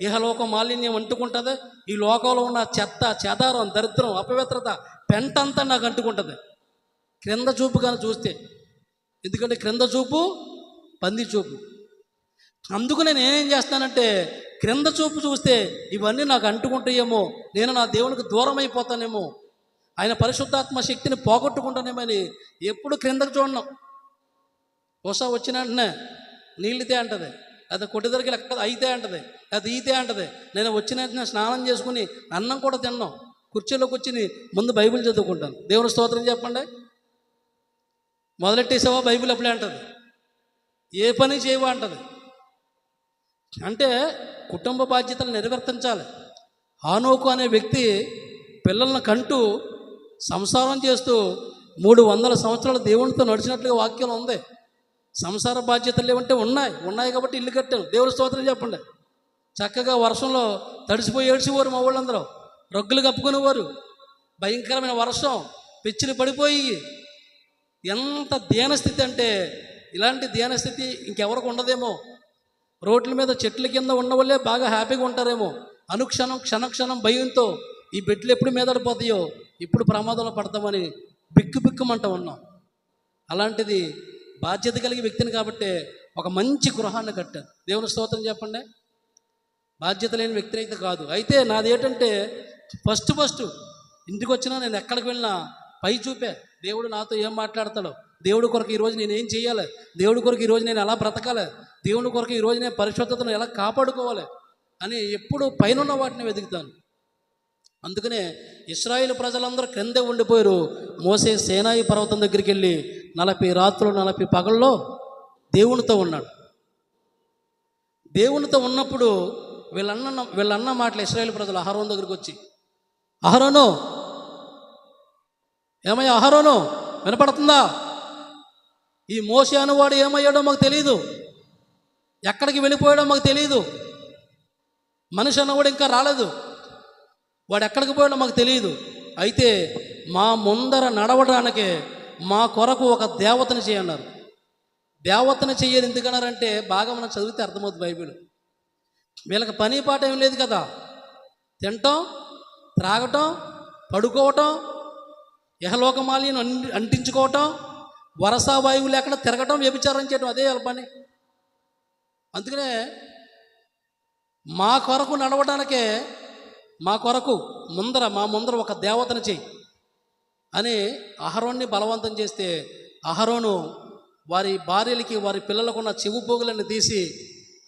ఇహలోక మాలిన్యం అంటుకుంటుంది. ఈ లోకంలో ఉన్న చెత్త చెదారం దరిద్రం అపవిత్రత పెంటంతా నాకు అంటుకుంటుంది క్రింద చూపు కానీ చూస్తే. ఎందుకంటే క్రింద చూపు పంది చూపు. అందుకనే నేనేం చేస్తానంటే క్రింద చూపు చూస్తే ఇవన్నీ నాకు అంటుకుంటాయేమో, నేను నా దేవునికి దూరం అయిపోతానేమో, ఆయన పరిశుద్ధాత్మ శక్తిని పోగొట్టుకుంటానేమని ఎప్పుడు క్రిందకు చూడను. ఉషా వచ్చిన వెంటనే నీళ్ళితే అంటది, అది కొట్టి దగ్గరికి ఎక్కడ అయితే అంటది, అది ఈతే అంటది. నేను వచ్చిన వెంటనే స్నానం చేసుకుని అన్నం కూడా తిన్నాం, కుర్చీలోకి వచ్చి ముందు బైబిల్ చదువుకుంటాను. దేవుని స్తోత్రం చెప్పండి. మొదలెట్టేసావా బైబిల్ అప్పుడే అంటది, ఏ పని చేయవా అంటది. అంటే కుటుంబ బాధ్యతలు నెరవేర్తించాలి. హానోకు అనే వ్యక్తి పిల్లలను కంటూ సంసారం చేస్తూ 300 సంవత్సరాలు దేవునితో నడిచినట్లుగా వాక్యం ఉంది. సంసార బాధ్యతలు ఏమంటే ఉన్నాయి కాబట్టి ఇల్లు కట్టాను. దేవుని స్తోత్రం చెప్పండి. చక్కగా వర్షంలో తడిసిపోయి ఏడ్చేవారు మా వాళ్ళందరూ, రగ్గులు కప్పుకునేవారు. భయంకరమైన వర్షం, పిచ్చిలు పడిపోయి ఎంత దీనస్థితి అంటే ఇలాంటి దీనస్థితి ఇంకెవరికి ఉండదేమో. రోడ్ల మీద చెట్ల కింద ఉన్న వాళ్ళే బాగా హ్యాపీగా ఉంటారేమో. అనుక్షణం క్షణక్షణం భయంతో ఈ బెడ్లు ఎప్పుడు మీదడిపోతాయో, ఇప్పుడు ప్రమాదంలో పడతామని బిక్కుమంట ఉన్నాం. అలాంటిది బాధ్యత కలిగే వ్యక్తిని కాబట్టి ఒక మంచి గృహాన్ని కట్టాను. దేవుని స్తోత్రం చెప్పండి. బాధ్యత లేని వ్యక్తిని అయితే కాదు. అయితే నాది ఏంటంటే ఫస్ట్ ఇంటికి వచ్చినా నేను ఎక్కడికి వెళ్ళినా పై చూపే. దేవుడు నాతో ఏం మాట్లాడతాడో, దేవుడి కొరకు ఈరోజు నేను ఏం చేయాలి, దేవుడి కొరకు ఈరోజు నేను ఎలా బ్రతకాలి, దేవుడి కొరకు ఈరోజు నేను పరిశుద్ధతను ఎలా కాపాడుకోవాలి అని ఎప్పుడు పైన వాటిని వెతుకుతాను. అందుకనే ఇశ్రాయేలు ప్రజలందరూ క్రిందే ఉండిపోయారు. మోసే సీనాయి పర్వతం దగ్గరికి వెళ్ళి 40 రాత్రులు 40 పగల్లో దేవునితో ఉన్నాడు. దేవునితో ఉన్నప్పుడు వీళ్ళన్న మాటలు ఇశ్రాయేలు ప్రజలు అహరోను దగ్గరికి వచ్చి, అహరోను ఏమయ్యా, అహరోను వినపడుతుందా? ఈ మోసే అనువాడు ఏమయ్యాడో మాకు తెలియదు, ఎక్కడికి వెళ్ళిపోయాడో మాకు తెలియదు. మనిషి అన్నవాడు ఇంకా రాలేదు, వాడు ఎక్కడికి పోయాడో మాకు తెలియదు. అయితే మా ముందర నడవడానికే మా కొరకు ఒక దేవతను చేయన్నారు. దేవతను చెయ్యరు ఎందుకన్నారంటే బాగా మనం చదివితే అర్థమవుతుంది బైబిల్. వీళ్ళకి పని పాట ఏం లేదు కదా, తినటం, త్రాగటం, పడుకోవటం, ఇహలోకమాలిని అంటించుకోవటం, వరసా వాయువు లేకుండా తిరగటం, వ్యభిచారం చేయడం, అదే వాళ్ళ పని. అందుకనే మా కొరకు నడవడానికే మా ముందర ఒక దేవతను చెయ్యి అని అహరోన్ని బలవంతం చేస్తే అహరోను వారి భార్యలకి వారి పిల్లలకు ఉన్న చెవు పోగులను తీసి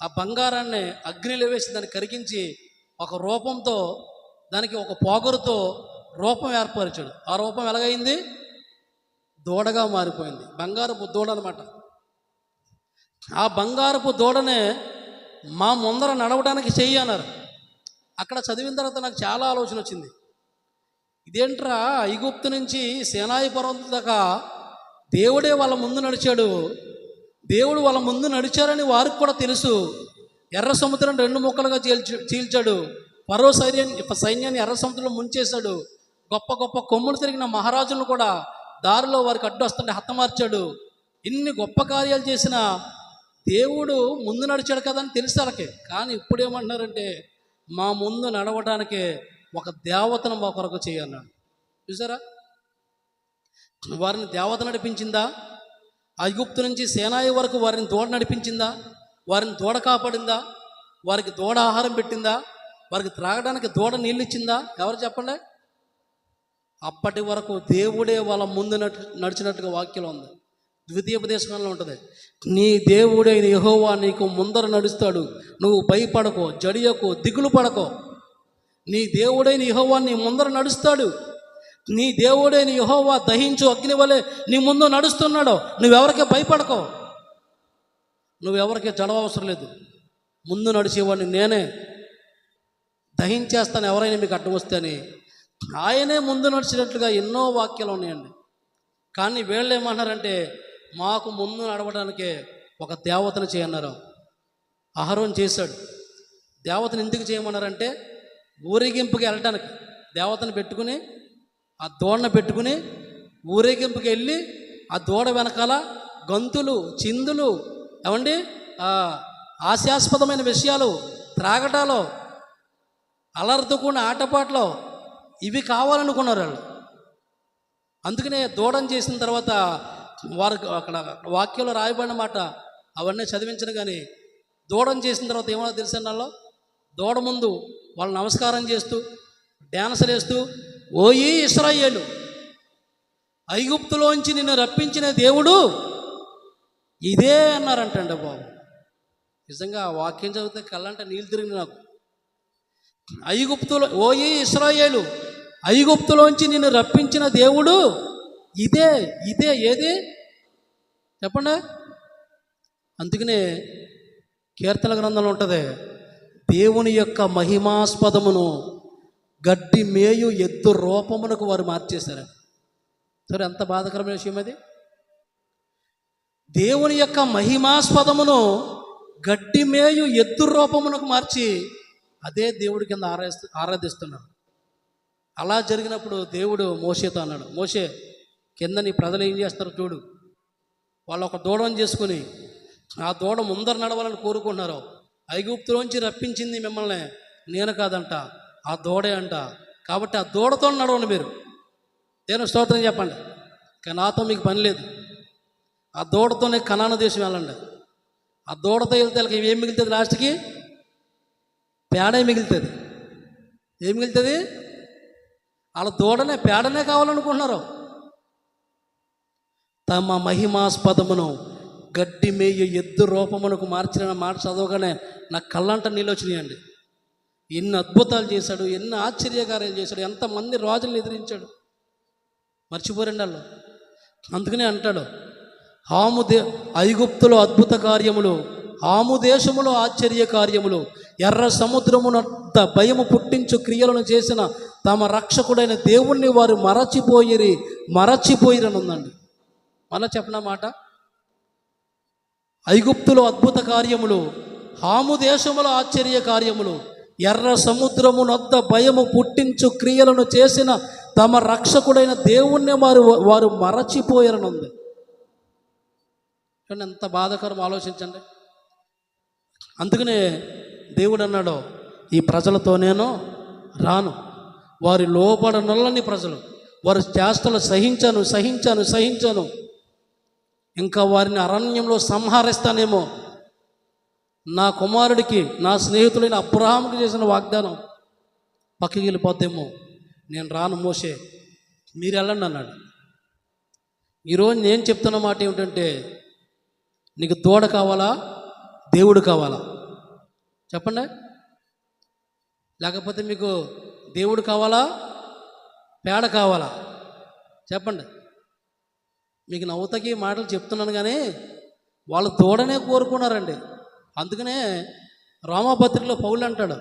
ఆ బంగారాన్ని అగ్నిలో వేసి దాన్ని కరిగించి ఒక రూపంతో, దానికి ఒక పోగరుతో రూపం ఏర్పరిచాడు. ఆ రూపం ఎలాగైంది? దూడగా మారిపోయింది. బంగారపు దూడ అనమాట. ఆ బంగారపు దూడనే మా ముందర నడవడానికి చెయ్యి అన్నారు. అక్కడ చదివిన తర్వాత నాకు చాలా ఆలోచన వచ్చింది. ఇదేంట్రా, ఐగుప్తు నుంచి సేనాయి పర్వతం దాకా దేవుడే వాళ్ళ ముందు నడిచాడు. దేవుడు వాళ్ళ ముందు నడిచారని వారికి కూడా తెలుసు. ఎర్ర సముద్రం 2 ముక్కలుగా చీల్చాడు. ఫరో సైన్యాన్ని ఎర్ర సముద్రంలో ముంచేశాడు. గొప్ప గొప్ప కొమ్ములు తిరిగిన మహారాజులను కూడా దారిలో వారికి అడ్డు వస్తుంటే హతమార్చాడు. ఇన్ని గొప్ప కార్యాలు చేసిన దేవుడు ముందు నడిచాడు కదా అని తెలుసు వాళ్ళకి. కానీ ఇప్పుడు ఏమంటున్నారంటే, మా ముందు నడవడానికే ఒక దేవతను మా కొరకు చేయన్నాడు. చూసారా, వారిని దేవత నడిపించిందా? ఐగుప్తు నుంచి సేనాయి వరకు వారిని దూడ నడిపించిందా? వారిని దూడ కాపాడిందా? వారికి దూడ ఆహారం పెట్టిందా? వారికి త్రాగడానికి దూడ నీళ్ళు ఇచ్చిందా? ఎవరు చెప్పండి. అప్పటి వరకు దేవుడే వాళ్ళ ముందు నడిచినట్టుగా వాక్యం ఉంది. ద్వితీయోపదేశంలో ఉంటుంది, నీ దేవుడైన యెహోవా నీకు ముందర నడుస్తాడు, నువ్వు భయపడకో, జడియకో, దిగులు పడకో. నీ దేవుడైన యెహోవా నీ ముందర నడుస్తాడు. నీ దేవుడైన యెహోవా దహించు అగ్ని వలె నీ ముందు నడుస్తున్నాడు. నువ్వెవరికే భయపడకో, నువ్వెవరికే జడవవసరం లేదు. ముందు నడిచేవాడిని నేనే, దహించేస్తాను ఎవరైనా మీకు అడ్డం వస్తే అని. ఆయనే ముందు నడిచినట్లుగా ఎన్నో వాక్యాలు ఉన్నాయండి. కానీ వీళ్ళు ఏమన్నారంటే, మాకు ముందు నడవడానికే ఒక దేవతను చేయన్నారు. అహరోన్ చేశాడు. దేవతను ఎందుకు చేయమన్నారంటే, ఊరేగింపుకి వెళ్ళటానికి దేవతను పెట్టుకుని, ఆ దూడను పెట్టుకుని ఊరేగింపుకి వెళ్ళి ఆ దూడ వెనకాల గంతులు, చిందులు, ఏమండి హాస్యాస్పదమైన విషయాలు, త్రాగటాలు, అలర్దుకున్న ఆటపాటలు, ఇవి కావాలనుకున్నారు వాళ్ళు. అందుకనే దూడను చేసిన తర్వాత వారు అక్కడ వాక్యంలో రాయబడిన మాట అవన్నీ చదివించను. కానీ దూడను చేసిన తర్వాత ఏమన్నా తెలిసిన వాళ్ళు, దూడ ముందు వాళ్ళు నమస్కారం చేస్తూ డ్యాన్సులు వేస్తూ, ఓయి ఇశ్రాయేలు, ఐగుప్తులోంచి నిన్ను రప్పించిన దేవుడు ఇదే అన్నారంటండి బాబు. నిజంగా ఆ వాక్యం చదివితే కళ్ళంటే నీళ్ళు తిరిగింది నాకు. ఐగుప్తులో, ఓయి ఇశ్రాయేలు, ఐగుప్తులోంచి నిన్ను రప్పించిన దేవుడు ఇదే. ఇదే ఏది చెప్పండి. అందుకనే కీర్తన గ్రంథంలో ఉంటుంది, దేవుని యొక్క మహిమాస్పదమును గడ్డి మేయు ఎద్దు రూపమునకు వారు మార్చేశారు. సరే, ఎంత బాధాకరమైన విషయం అది. దేవుని యొక్క మహిమాస్పదమును గడ్డి మేయు ఎద్దు రూపమునకు మార్చి అదే దేవుడి కింద ఆరాధిస్తున్నారు. అలా జరిగినప్పుడు దేవుడు మోషేతో అన్నాడు, మోషే, కింద నీ ప్రజలు ఏం చేస్తారో చూడు. వాళ్ళు ఒక దూడను చేసుకుని ఆ దూడ ముందర నడవాలని కోరుకుంటున్నారు. ఐగుప్తులోంచి రప్పించింది మిమ్మల్ని నేను కాదంట, ఆ దూడే అంట. కాబట్టి ఆ దూడతో నడవండి మీరు. దేవుని స్తోత్రం చెప్పండి. కానీ నాతో మీకు పని లేదు. ఆ దూడతోనే కనాను దేశం వెళ్ళండి. ఆ దూడతో వెళ్తే వాళ్ళకి ఏం మిగులుతుంది? లాస్ట్కి పేడే మిగులుతుంది. ఏం మిగులుతుంది? వాళ్ళ దూడనే, పేడనే కావాలనుకుంటున్నారు. తమ మహిమాస్పదమును గడ్డి మేయ ఎద్దు రూపమునకు మార్చిన మాట చదవగానే నా కళ్ళంట నీళ్ళు వచ్చినాయండి. ఎన్ని అద్భుతాలు చేశాడు, ఎన్ని ఆశ్చర్యకార్యాలు చేశాడు, ఎంతమంది రాజులను ఎదిరించాడు. మర్చిపోరండి వాళ్ళు. అందుకనే అంటాడు, ఐగుప్తులో అద్భుత కార్యములు, హాము దేశములో ఆశ్చర్య కార్యములు, ఎర్ర సముద్రమునంత భయము పుట్టించు క్రియలను చేసిన తమ రక్షకుడైన దేవుణ్ణి వారు మరచిపోయిరని ఉందండి. మళ్ళా చెప్పనా మాట, ఐగుప్తులో అద్భుత కార్యములు, హాము దేశములో ఆశ్చర్య కార్యములు, ఎర్ర సముద్రమునొద్ద భయము పుట్టించు క్రియలను చేసిన తమ రక్షకుడైన దేవుణ్ణి వారు మరచిపోయారని ఉంది. ఎంత బాధాకరం ఆలోచించండి. అందుకనే దేవుడు అన్నాడు, ఈ ప్రజలతో నేను రాను, వారి లోబడనొల్లని ప్రజలు, వారి చేష్టలు సహించాను, ఇంకా వారిని అరణ్యంలో సంహరిస్తానేమో. నా కుమారుడికి, నా స్నేహితుడైన అబ్రహాముకి చేసిన వాగ్దానం పక్కకి వెళ్ళిపోతేమో. నేను రాను మోషే, మీరు వెళ్ళండి అన్నాడు. ఈరోజు నేను చెప్తున్న మాట ఏమిటంటే, నీకు దూడ కావాలా, దేవుడు కావాలా? చెప్పండి. లేకపోతే మీకు దేవుడు కావాలా, పేడ కావాలా? చెప్పండి. మీకు నవ్వుతకి మాటలు చెప్తున్నాను కానీ వాళ్ళు దూడనే కోరుకున్నారండి. అందుకనే రోమాపత్రికలో పౌలు అంటాడు,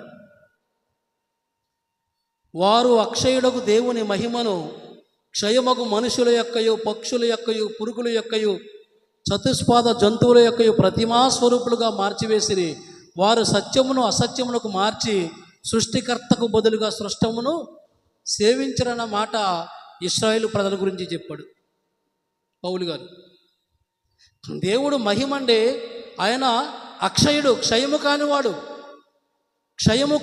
వారు అక్షయుడకు దేవుని మహిమను క్షయమగు మనుషుల యొక్కయు పక్షుల యొక్కయు పురుగుల యొక్కయు చతుష్పాద జంతువుల యొక్కయు ప్రతిమా స్వరూపులుగా మార్చివేసిరి. వారు సత్యమును అసత్యమునకు మార్చి సృష్టికర్తకు బదులుగా సృష్టమును సేవించరన్న మాట ఇశ్రాయేలు ప్రజల గురించి చెప్పాడు పౌలు గారు. దేవుడు మహిమండే, ఆయన అక్షయుడు, క్షయము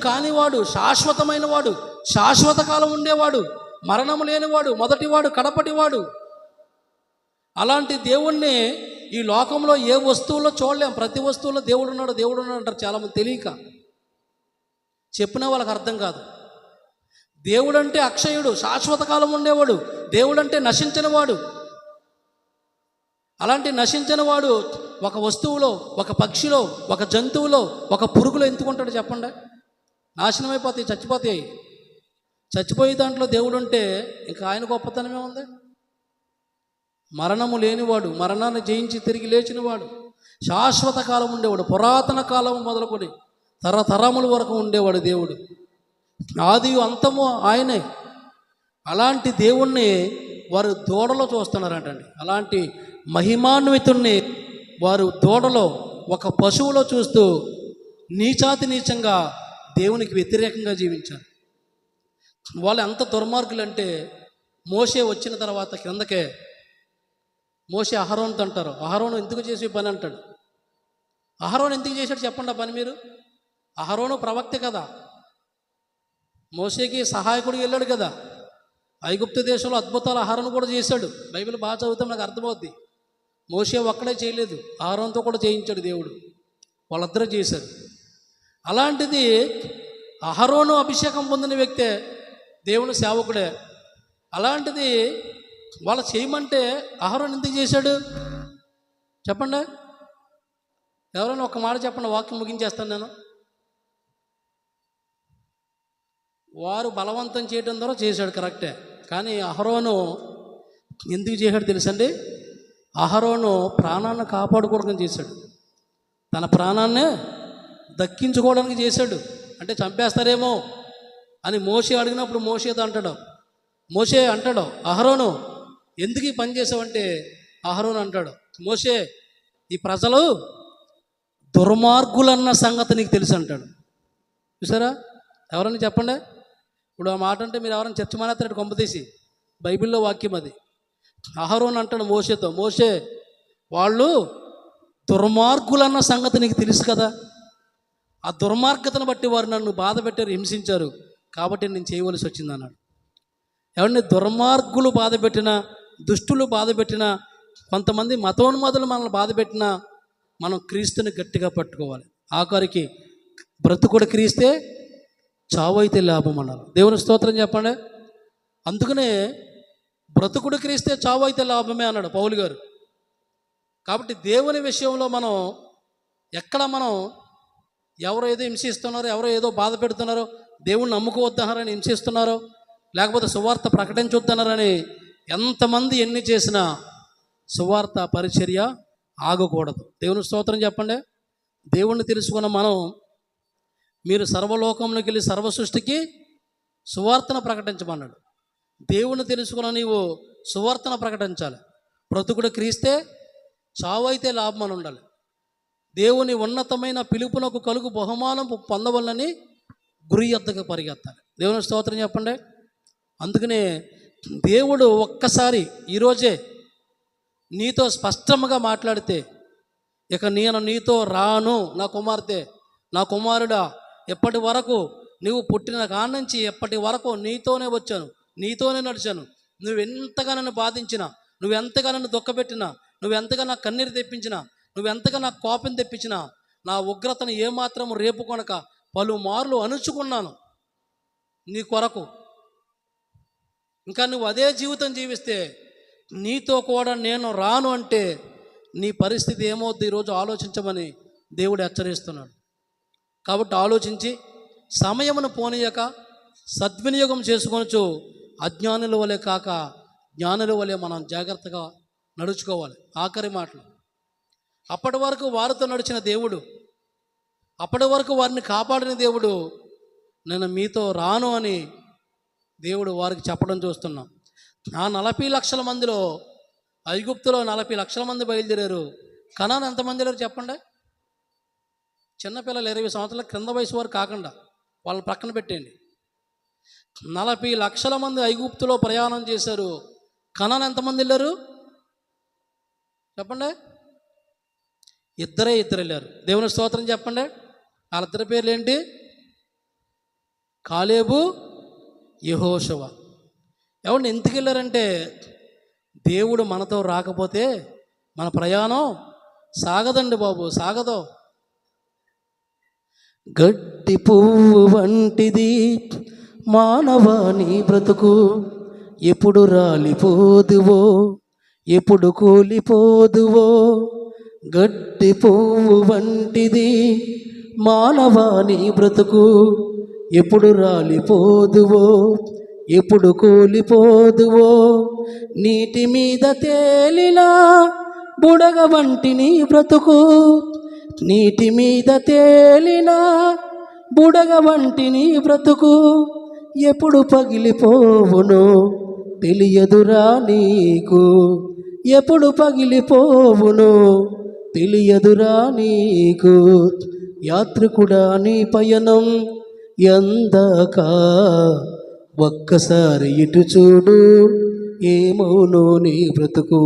కానివాడు, శాశ్వతమైన వాడు, శాశ్వత కాలం ఉండేవాడు, మరణము లేనివాడు, మొదటివాడు, కడపటివాడు. అలాంటి దేవుణ్ణి ఈ లోకంలో ఏ వస్తువుల్లో చూడలేం. ప్రతి వస్తువుల్లో దేవుడు ఉన్నాడు అంటారు చాలామంది తెలియక. చెప్పిన వాళ్ళకి అర్థం కాదు. దేవుడు అంటే అక్షయుడు, శాశ్వత కాలం ఉండేవాడు. దేవుడు అంటే నశించని వాడు. అలాంటి నశించిన వాడు ఒక వస్తువులో, ఒక పక్షిలో, ఒక జంతువులో, ఒక పురుగులో ఎందుకుంటాడు చెప్పండి? నాశనం అయిపోతాయి, చచ్చిపోతాయి. చచ్చిపోయే దాంట్లో దేవుడు ఉంటే ఇంకా ఆయన గొప్పతనమే ఉంది. మరణము లేనివాడు, మరణాన్ని జయించి తిరిగి లేచినవాడు, శాశ్వత కాలం ఉండేవాడు, పురాతన కాలం మొదలుకొని తరతరముల వరకు ఉండేవాడు దేవుడు. ఆది అంతము ఆయనే. అలాంటి దేవుణ్ణి వారు దూడలో చూస్తున్నారంటండి. అలాంటి మహిమాన్వితుణ్ణి వారు దూడలో, ఒక పశువులో చూస్తూ నీచాతి నీచంగా దేవునికి వ్యతిరేకంగా జీవించారు. వాళ్ళు ఎంత దుర్మార్గులంటే, మోషే వచ్చిన తర్వాత క్రిందకే మోషే అహరోనుతో అంటారు, అహరోను ఎందుకు చేసే పని అంటాడు. అహరోను ఎందుకు చేశాడు చెప్పండి ఆ పని మీరు? అహరోను ప్రవక్త కదా, మోషేకి సహాయకుడికి వెళ్ళాడు కదా. ఐగుప్తు దేశంలో అద్భుతాలు అహరోను కూడా చేశాడు. బైబిల్ బాగా చదువుతాం, నాకు అర్థమవుద్ది. మోషే ఒక్కడే చేయలేదు, అహరోనుతో కూడా చేయించాడు దేవుడు. వాళ్ళిద్దరూ చేశారు. అలాంటిది అహరోను అభిషేకం పొందిన వ్యక్తే, దేవుని సేవకుడే. అలాంటిది వాళ్ళు చేయమంటే అహరోను ఎందుకు చేశాడు చెప్పండి? ఎవరైనా ఒక మాట చెప్పండి, వాక్యం ముగించేస్తాను నేను. వారు బలవంతం చేయడం ద్వారా చేశాడు, కరెక్టే. కానీ అహరోను ఎందుకు చేశాడు తెలుసండి? అహరోను ప్రాణాన్ని కాపాడుకోవడానికి చేశాడు, తన ప్రాణాన్నే దక్కించుకోవడానికి చేశాడు. అంటే చంపేస్తారేమో అని మోషే అడిగినప్పుడు మోషే అంటాడు అహరోను ఎందుకు ఈ పని చేసావంటే, అహరోను అంటాడు, మోషే ఈ ప్రజలు దుర్మార్గులన్న సంగతి నీకు తెలుసు అంటాడు. చూసారా? ఎవరన్నా చెప్పండి. ఇప్పుడు ఆ మాట అంటే మీరు ఎవరైనా చర్చ మానేస్తాడు కొంపతీసి, బైబిల్లో వాక్యం అది. అహరోను అంటాడు మోషేతో, మోషే వాళ్ళు దుర్మార్గులన్న సంగతి నీకు తెలుసు కదా, ఆ దుర్మార్గతను బట్టి వారు నన్ను బాధ పెట్టారు, హింసించారు, కాబట్టి నేను చేయవలసి వచ్చింది అన్నాడు. ఎవరిని దుర్మార్గులు బాధ పెట్టినా, దుష్టులు బాధ పెట్టినా, కొంతమంది మతోన్మాదులు మనల్ని బాధ పెట్టినా మనం క్రీస్తుని గట్టిగా పట్టుకోవాలి. ఆఖరికి బ్రతుకుడు క్రీస్తే చావు అయితే లాభం అన్నారు. దేవుని స్తోత్రం చెప్పండి. అందుకనే బ్రతుకుడు క్రీస్తే చావు అయితే లాభమే అన్నాడు పౌలు గారు. కాబట్టి దేవుని విషయంలో మనం ఎవరో ఏదో హింసిస్తున్నారో, ఎవరో ఏదో బాధ పెడుతున్నారో, దేవుణ్ణి నమ్ముకోవద్దన్నారని హింసిస్తున్నారో, లేకపోతే సువార్త ప్రకటించొద్దన్నారని ఎంతమంది ఎన్ని చేసినా సువార్త పరిచర్య ఆగకూడదు. దేవుని స్తోత్రం చెప్పండి. దేవుణ్ణి తెలుసుకున్న మనం, మీరు సర్వలోకంలోకి వెళ్ళి సర్వ సృష్టికి సువార్తను ప్రకటించమన్నాడు. దేవుణ్ణి తెలుసుకున్న నీవు సువార్తను ప్రకటించాలి. బ్రతుకుడు క్రీస్తే చావు అయితే లాభం అని ఉండాలి. దేవుని ఉన్నతమైన పిలుపునకు కలుగు బహుమానం పొందవలని గురి యొద్దకు పరిగెత్తాలి. దేవుని స్తోత్రం చెప్పండి. అందుకనే దేవుడు ఒక్కసారి ఈరోజే నీతో స్పష్టంగా మాట్లాడితే, ఇక నేను నీతో రాను నా కుమార్తె, నా కుమారుడా, ఎప్పటి వరకు నువ్వు పుట్టిన కాన్నుంచి ఎప్పటి వరకు నీతోనే వచ్చాను, నీతోనే నడిచాను. నువ్వెంతగా నన్ను బాధించినా, నువ్వెంతగా నన్ను దుఃఖపెట్టినా, నువ్వెంతగా నాకు కన్నీరు తెప్పించినా, నువ్వెంతగా నాకు కోపం తెప్పించినా, నా ఉగ్రతను ఏమాత్రం రేపుకొనక పలుమార్లు అణుచుకున్నాను నీ కొరకు. ఇంకా నువ్వు అదే జీవితం జీవిస్తే నీతో కూడా నేను రాను అంటే నీ పరిస్థితి ఏమవుద్ది ఈరోజు ఆలోచించమని దేవుడు హెచ్చరిస్తున్నాడు. కాబట్టి ఆలోచించి సమయమును పోనీయక సద్వినియోగం చేసుకొనొచ్చు అజ్ఞానుల వలె కాక జ్ఞానుల వలె మనం జాగ్రత్తగా నడుచుకోవాలి. ఆఖరి మాటలు. అప్పటి వరకు వారితో నడిచిన దేవుడు, అప్పటి వరకు వారిని కాపాడిన దేవుడు, నేను మీతో రాను అని దేవుడు వారికి చెప్పడం చూస్తున్నాం. ఆ 40 లక్షల మందిలో, ఐగుప్తులో 40 లక్షల మంది బయలుదేరారు. కనాను ఎంతమంది లేరు చెప్పండి? చిన్నపిల్లలు 20 సంవత్సరాల క్రింద వయసు వారు కాకుండా వాళ్ళని పక్కన పెట్టేయండి. 40 లక్షల మంది ఐగుప్తులో ప్రయాణం చేశారు. కనాను ఎంతమంది వెళ్ళారు చెప్పండి? ఇద్దరు వెళ్ళారు. దేవుని స్తోత్రం చెప్పండి. వాళ్ళిద్దరి పేర్లు ఏంటి? కాలేబు, యెహోషువ. ఎవరిని ఎందుకు వెళ్ళారంటే, దేవుడు మనతో రాకపోతే మన ప్రయాణం సాగదండి బాబు, సాగదు. గడ్డి పువ్వు వంటిది మానవాని బ్రతుకు, ఎప్పుడు రాలిపోదువో ఎప్పుడు కూలిపోదువో. గడ్డి పువ్వు వంటిది మానవాని బ్రతుకు, ఎప్పుడు రాలిపోదువో ఎప్పుడు కూలిపోదువో. నీటి మీద తేలినా బుడగ వంటి నీ బ్రతుకు, నీటి మీద తేలినా బుడగ వంటి నీ బ్రతుకు, ఎప్పుడు పగిలిపోవునో తెలియదురా నీకు, ఎప్పుడు పగిలిపోవునో తెలియదురా నీకు. యాత్రికుడా నీ పయనం ఎందాక ఒక్కసారి ఇటు చూడు, ఏమవునో నీ బ్రతుకు.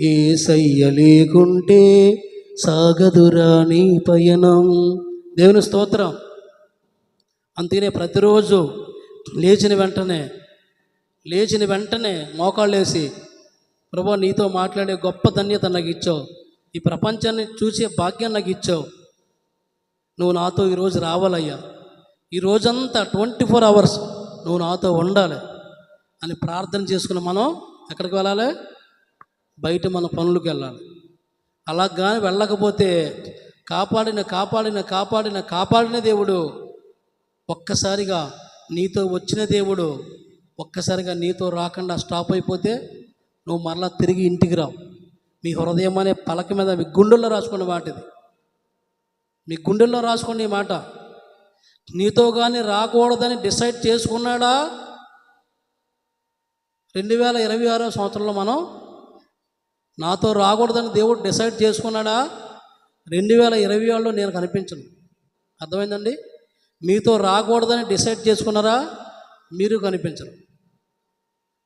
యేసయ్య లేకుంటే సాగదురా నీ పయనం. దేవుని స్తోత్రం. అందుకనే ప్రతిరోజు లేచిన వెంటనే మోకాళ్ళు వేసి, ప్రభువా నీతో మాట్లాడే గొప్ప ధన్యత నాకు ఇచ్చావు, ఈ ప్రపంచాన్ని చూసే భాగ్యం నాకు ఇచ్చావు, నువ్వు నాతో ఈరోజు రావాలయ్యా, ఈ రోజంతా 24 అవర్స్ నువ్వు నాతో ఉండాలి అని ప్రార్థన చేసుకుని మనం ఎక్కడికి వెళ్ళాలి? బయట మన పనులకు వెళ్ళాలి. అలా కానీ వెళ్ళకపోతే కాపాడిన దేవుడు ఒక్కసారిగా నీతో వచ్చిన దేవుడు ఒక్కసారిగా నీతో రాకుండా స్టాప్ అయిపోతే నువ్వు మరలా తిరిగి ఇంటికి రావు. మీ హృదయం అనే పలక మీద మీ గుండెల్లో రాసుకున్న మాట ఇది. మీ గుండెల్లో రాసుకోండి ఈ మాట. నీతో కానీ రాకూడదని డిసైడ్ చేసుకున్నాడా? 2026 సంవత్సరంలో మనం నాతో రాకూడదని దేవుడు డిసైడ్ చేసుకున్నాడా? 2027లో నేను కనిపించను. అర్థమైందండి? మీతో రాకూడదని డిసైడ్ చేసుకున్నారా? మీరు కనిపించరు.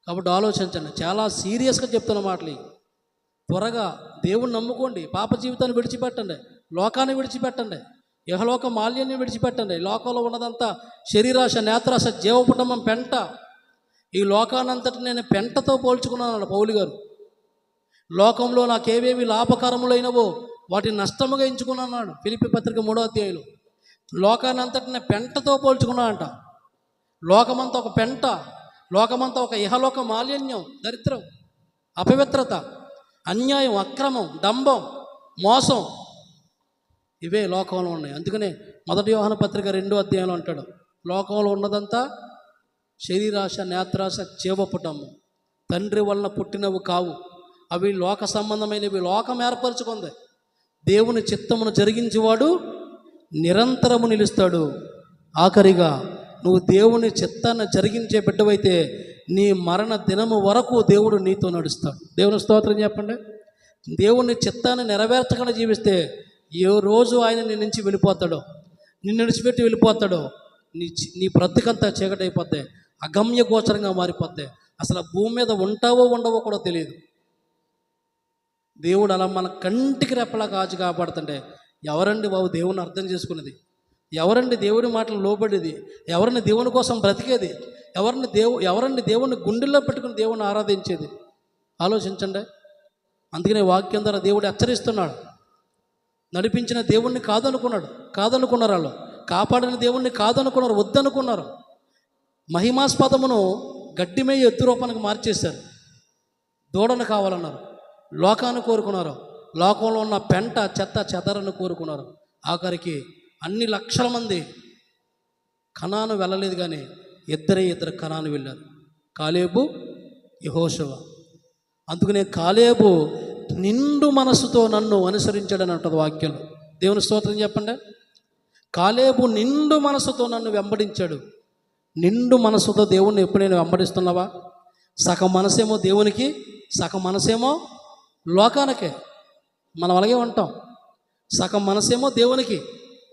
కాబట్టి ఆలోచించండి. చాలా సీరియస్గా చెప్తున్న మాటలు. త్వరగా దేవుణ్ణి నమ్ముకోండి. పాప జీవితాన్ని విడిచిపెట్టండి, లోకాన్ని విడిచిపెట్టండి, యహలోక మాల్యాన్ని విడిచిపెట్టండి. లోకంలో ఉన్నదంతా శరీరాశ, నేత్రాశ, జీవపుటమం, పెంట. ఈ లోకానంతటి నేను పెంటతో పోల్చుకున్నాను పౌలు గారు. లోకంలో నాకేవేవి లాభకరములైనవో వాటిని నష్టముగా ఎంచుకున్నాడు ఫిలిప్పీ పత్రిక 3వ అధ్యాయంలో. లోకానంతటిని పెంటతో పోల్చుకున్నా అంట. లోకమంతా ఒక పెంట, లోకమంతా ఒక ఇహలోక మాలిన్యం, దరిద్రం, అపవిత్రత, అన్యాయం, అక్రమం, డంబం, మోసం, ఇవే లోకంలో ఉన్నాయి. అందుకనే 1 యోహాను పత్రిక 2వ అధ్యాయంలో అంటాడు, లోకంలో ఉన్నదంతా శరీరాశ, నేత్రాశ, జీవపుటము తండ్రి వలన పుట్టినవి కావు, అవి లోక సంబంధమైనవి. లోకం ఏర్పరచుకుంది. దేవుని చిత్తమును జరిగించేవాడు నిరంతరము నిలుస్తాడు. ఆఖరిగా నువ్వు దేవుని చిత్తాన్ని జరిగించే బిడ్డవైతే నీ మరణ దినము వరకు దేవుడు నీతో నడుస్తాడు. దేవుని స్తోత్రం చెప్పండి. దేవుని చిత్తాన్ని నెరవేర్చకుండా జీవిస్తే ఏ రోజు ఆయన నీ నుంచి వెళ్ళిపోతాడో, నిన్ను విడిచిపెట్టి వెళ్ళిపోతాడో, నీ బ్రతుకంతా చీకటైపోద్ది, అగమ్య గోచరంగా మారిపోద్ది. అసలు భూమి మీద ఉంటావో ఉండవో కూడా తెలియదు. దేవుడు అలా మన కంటికి రెప్పలా కాచి కాపాడుతుంటే ఎవరండి బాబు దేవుని అర్థం చేసుకునేది? ఎవరండి దేవుని మాటలు లోబడేది? ఎవరిని దేవుని కోసం బ్రతికేది? ఎవరండి దేవుని గుండెల్లో పెట్టుకుని దేవుని ఆరాధించేది? ఆలోచించండి. అందుకనే వాక్యం ద్వారా దేవుడు హెచ్చరిస్తున్నాడు. నడిపించిన దేవుణ్ణి కాదనుకున్నారు వాళ్ళు. కాపాడిన దేవుణ్ణి కాదనుకున్నారు, వద్దనుకున్నారు. మహిమాస్పదమును గడ్డిమేయ ఎత్తు రూపానికి మార్చేశారు. దూడను కావాలన్నారు, లోకాన్ని కోరుకున్నారు. లోకంలో ఉన్న పెంట, చెత్త, చెదరను కోరుకున్నారు. ఆఖరికి అన్ని లక్షల మంది కనాను వెళ్ళలేదు, కానీ ఇద్దరు కనాను వెళ్ళారు, కాలేబు, యెహోషువ. అందుకనే కాలేబు నిండు మనసుతో నన్ను అనుసరించాడని అంటది వాక్యం. దేవుని స్తోత్రం చెప్పండి. కాలేబు నిండు మనసుతో నన్ను వెంబడించాడు. నిండు మనసుతో దేవుణ్ణి ఎప్పుడైనా వెంబడిస్తున్నావా? సగం మనసేమో దేవునికి, సగం మనసేమో లోకానికే. మనం అలాగే ఉంటాం. సగం మనసేమో దేవునికి.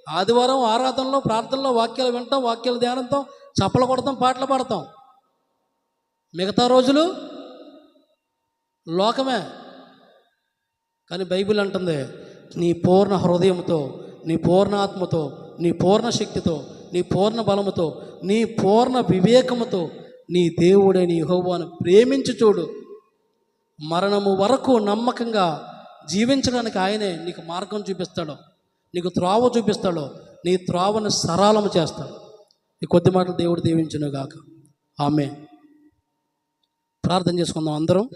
ఆదివారం ఆరాధనలో, ప్రార్థనలో వాక్యాలు వింటాం, వాక్యాలు ధ్యానంతో చప్పలు కొడతాం, పాటలు పాడతాం. మిగతా రోజులు లోకమే. కానీ బైబిల్ అంటుంది, నీ పూర్ణ హృదయంతో, నీ పూర్ణ ఆత్మతో, నీ పూర్ణ శక్తితో, నీ పూర్ణ బలముతో, నీ పూర్ణ వివేకముతో నీ దేవుడైన యెహోవాను ప్రేమించి చూడు. మరణము వరకు నమ్మకంగా జీవించడానికి ఆయనే నీకు మార్గం చూపిస్తాడు, నీకు త్రోవ చూపిస్తాడు, నీ త్రోవను సరళము చేస్తాడు. ఈ కొద్ది మాటలు దేవుడు దీవించును గాక. ఆమేన్. ప్రార్థన చేసుకుందాం అందరం.